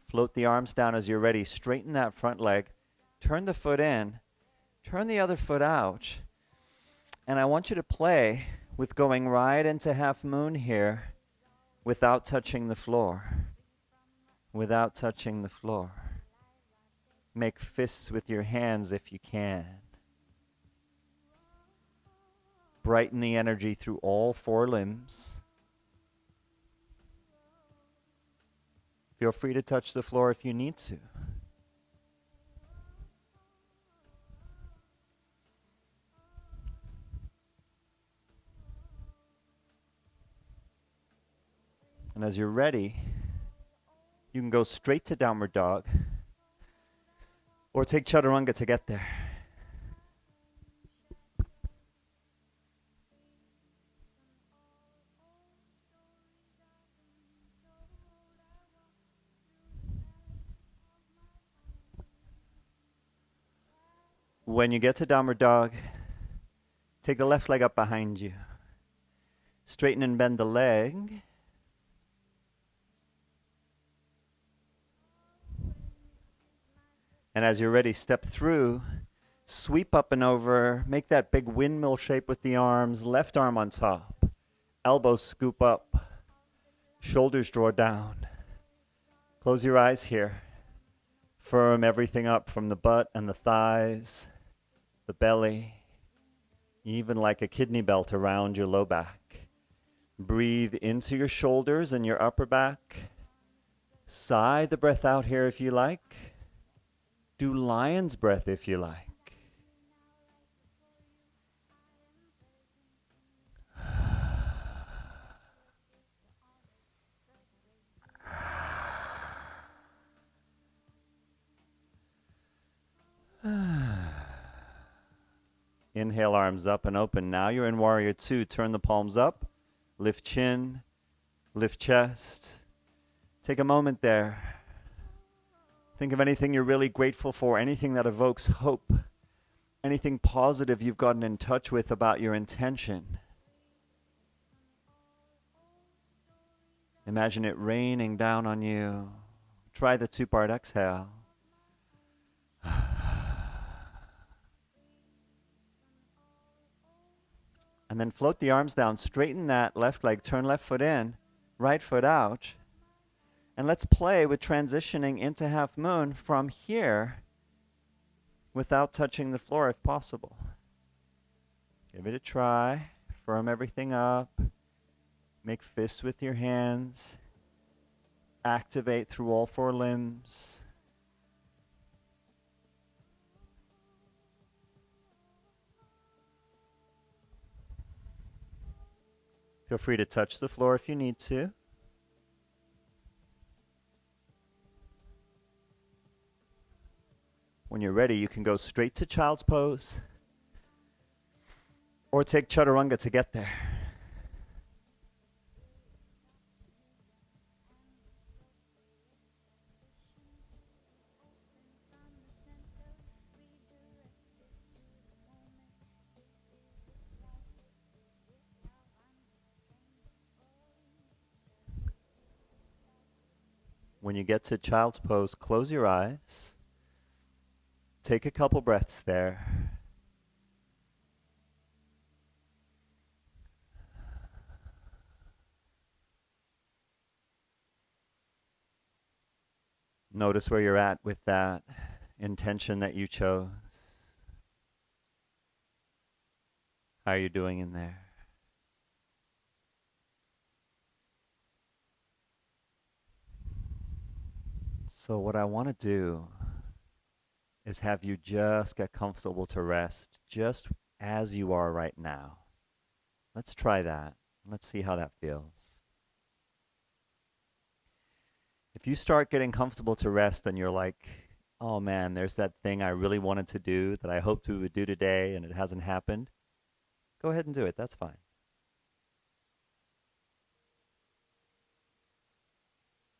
Float the arms down as you're ready. Straighten that front leg. Turn the foot in. Turn the other foot out. And I want you to play with going right into half moon here without touching the floor. Without touching the floor. Make fists with your hands if you can. Brighten the energy through all four limbs. Feel free to touch the floor if you need to. And as you're ready, you can go straight to downward dog or take chaturanga to get there. When you get to downward dog, take the left leg up behind you. Straighten and bend the leg. And as you're ready, step through, sweep up and over, make that big windmill shape with the arms, left arm on top, elbows scoop up, shoulders draw down. Close your eyes here. Firm everything up from the butt and the thighs, the belly, even like a kidney belt around your low back. Breathe into your shoulders and your upper back. Sigh the breath out here if you like. Do lion's breath if you like. Inhale, arms up and open. Now you're in Warrior Two. Turn the palms up. Lift chin. Lift chest. Take a moment there. Think of anything you're really grateful for, anything that evokes hope, anything positive you've gotten in touch with about your intention. Imagine it raining down on you. Try the two-part exhale. And then float the arms down. Straighten that left leg. Turn left foot in. Right foot out. And let's play with transitioning into half moon from here without touching the floor if possible. Give it a try. Firm everything up. Make fists with your hands. Activate through all four limbs. Feel free to touch the floor if you need to. When you're ready, you can go straight to child's pose or take chaturanga to get there. When you get to child's pose, close your eyes. Take a couple breaths there. Notice where you're at with that intention that you chose. How are you doing in there? So what I want to do is have you just get comfortable to rest just as you are right now. Let's try that. Let's see how that feels. If you start getting comfortable to rest and you're like, oh man, there's that thing I really wanted to do that I hoped we would do today and it hasn't happened, go ahead and do it. That's fine.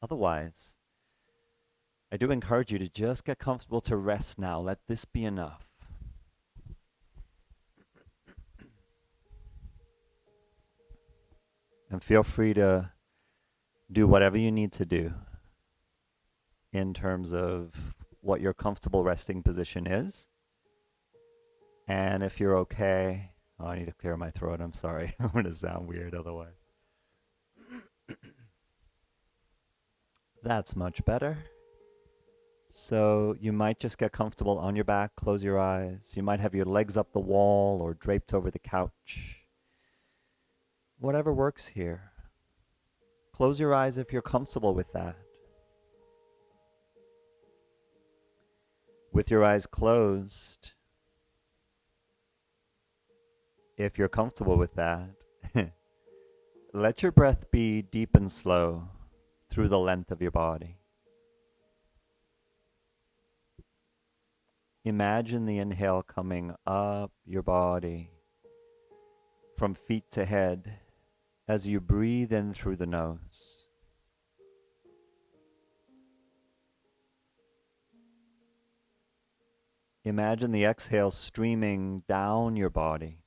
Otherwise, I do encourage you to just get comfortable to rest now. Let this be enough. And feel free to do whatever you need to do in terms of what your comfortable resting position is. And if you're okay, oh, I need to clear my throat. I'm sorry. I'm going to sound weird otherwise. That's much better. So you might just get comfortable on your back, close your eyes. You might have your legs up the wall or draped over the couch. Whatever works here. Close your eyes if you're comfortable with that. With your eyes closed, if you're comfortable with that, let your breath be deep and slow through the length of your body. Imagine the inhale coming up your body from feet to head as you breathe in through the nose. Imagine the exhale streaming down your body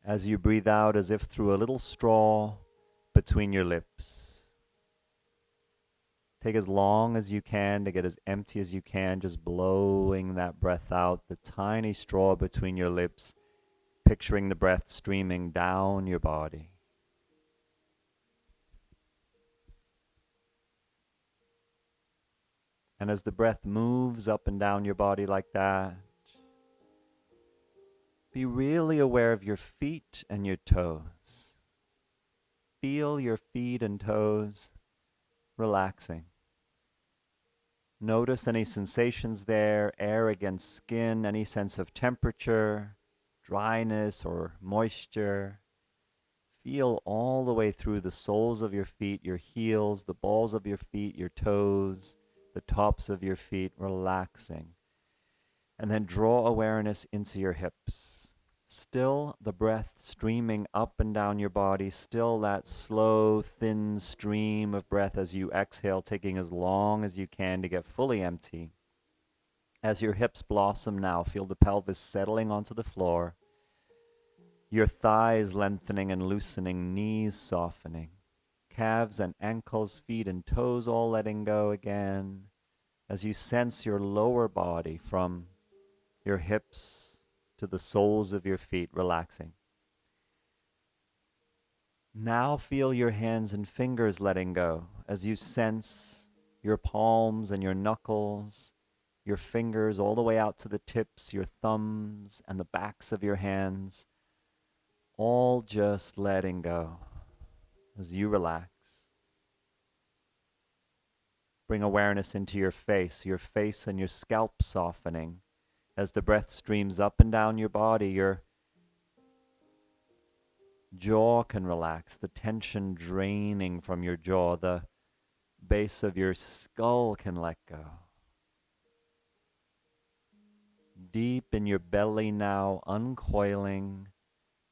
as you breathe out as if through a little straw between your lips. Take as long as you can to get as empty as you can, just blowing that breath out, the tiny straw between your lips, picturing the breath streaming down your body. And as the breath moves up and down your body like that, be really aware of your feet and your toes. Feel your feet and toes relaxing. Notice any sensations there, air against skin, any sense of temperature, dryness or moisture. Feel all the way through the soles of your feet, your heels, the balls of your feet, your toes, the tops of your feet relaxing. And then draw awareness into your hips. Still the breath streaming up and down your body, still that slow, thin stream of breath as you exhale, taking as long as you can to get fully empty. As your hips blossom now, feel the pelvis settling onto the floor, your thighs lengthening and loosening, knees softening, calves and ankles, feet and toes all letting go again, as you sense your lower body from your hips to the soles of your feet relaxing. Now feel your hands and fingers letting go as you sense your palms and your knuckles, your fingers all the way out to the tips, your thumbs and the backs of your hands, all just letting go as you relax. Bring awareness into your face and your scalp softening as the breath streams up and down your body. Your jaw can relax, the tension draining from your jaw, the base of your skull can let go. Deep in your belly now, uncoiling,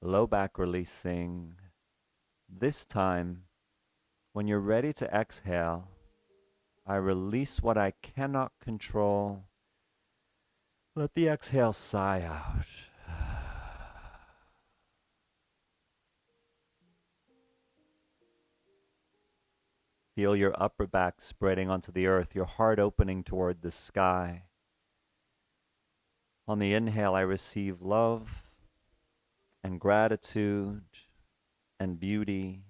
low back releasing. This time, when you're ready to exhale, I release what I cannot control. Let the exhale sigh out. Feel your upper back spreading onto the earth, your heart opening toward the sky. On the inhale, I receive love and gratitude and beauty.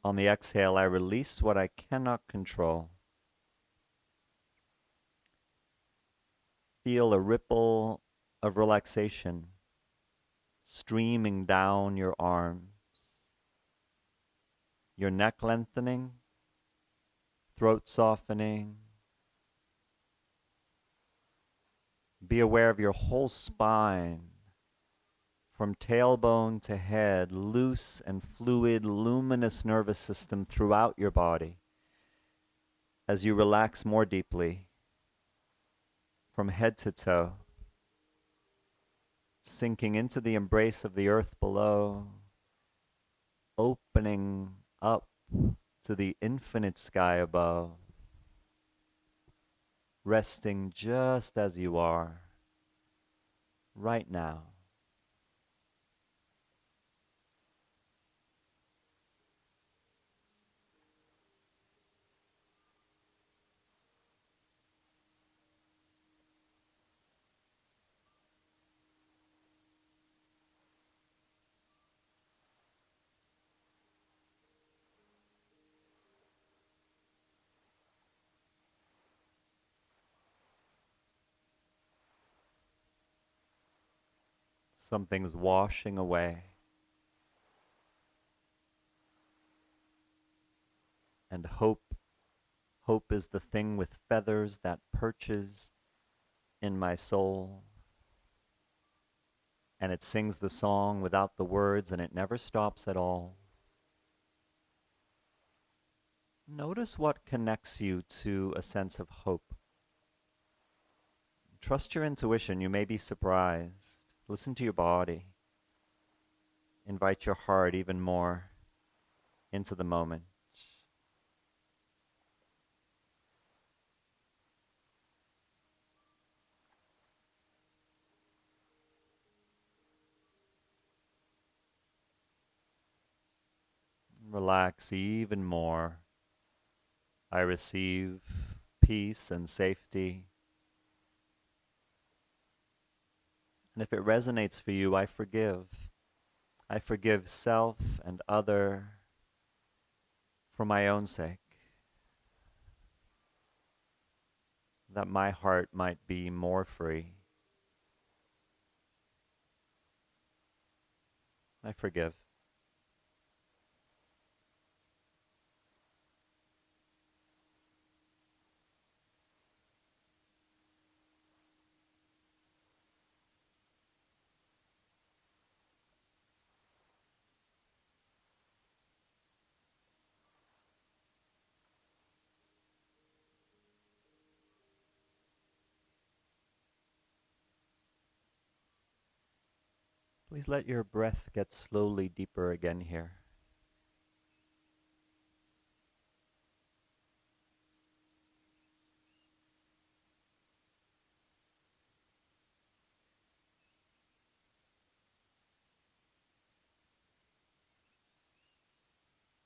On the exhale, I release what I cannot control. Feel a ripple of relaxation streaming down your arms, your neck lengthening, throat softening. Be aware of your whole spine, from tailbone to head, loose and fluid, luminous nervous system throughout your body. As you relax more deeply, from head to toe, sinking into the embrace of the earth below, opening up to the infinite sky above, resting just as you are right now. Something's washing away. And hope is the thing with feathers that perches in my soul. And it sings the song without the words, and it never stops at all. Notice what connects you to a sense of hope. Trust your intuition. You may be surprised. Listen to your body. Invite your heart even more into the moment. Relax even more. I receive peace and safety. And if it resonates for you, I forgive. I forgive self and other for my own sake, that my heart might be more free. I forgive. Please let your breath get slowly deeper again here.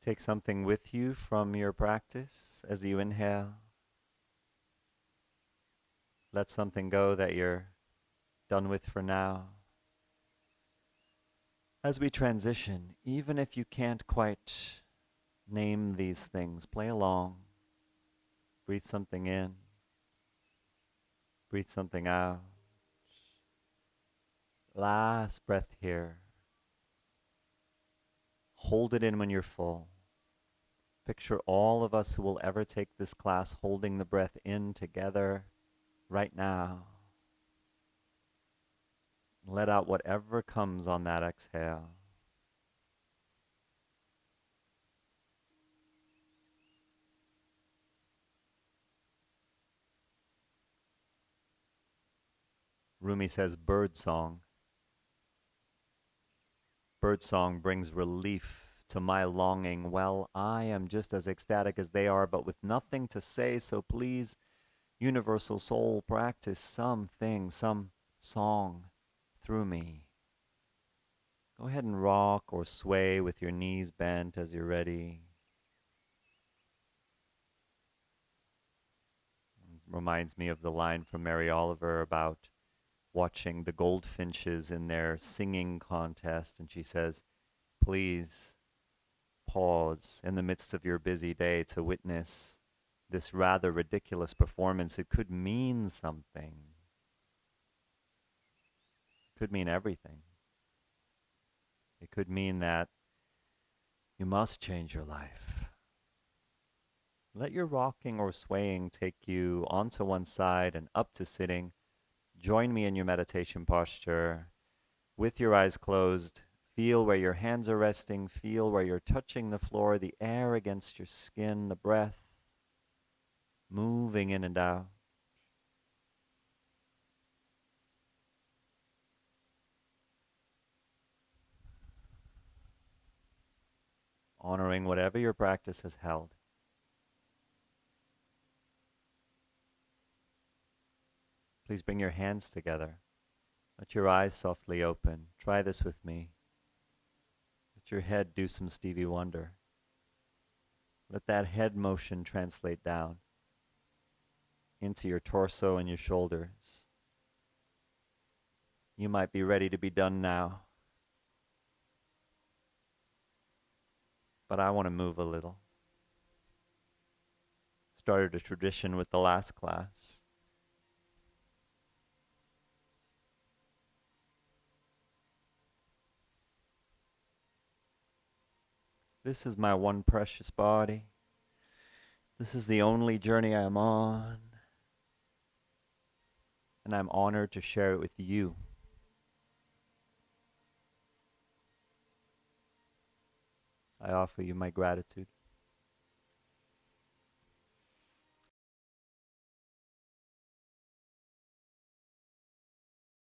Take something with you from your practice as you inhale. Let something go that you're done with for now. As we transition, even if you can't quite name these things, play along. Breathe something in. Breathe something out. Last breath here. Hold it in when you're full. Picture all of us who will ever take this class holding the breath in together right now. Let out whatever comes on that exhale. Rumi says bird song. Bird song brings relief to my longing. Well, I am just as ecstatic as they are, but with nothing to say. So please, universal soul, practice something, some song through me. Go ahead and rock or sway with your knees bent as you're ready. It reminds me of the line from Mary Oliver about watching the goldfinches in their singing contest, and she says, please pause in the midst of your busy day to witness this rather ridiculous performance. It could mean something. It could mean everything. It could mean that you must change your life. Let your rocking or swaying take you onto one side and up to sitting. Join me in your meditation posture. With your eyes closed, feel where your hands are resting. Feel where you're touching the floor, the air against your skin, the breath moving in and out. Honoring whatever your practice has held. Please bring your hands together. Let your eyes softly open. Try this with me. Let your head do some Stevie Wonder. Let that head motion translate down into your torso and your shoulders. You might be ready to be done now, but I want to move a little. Started a tradition with the last class. This is my one precious body. This is the only journey I am on, and I'm honored to share it with you. I offer you my gratitude.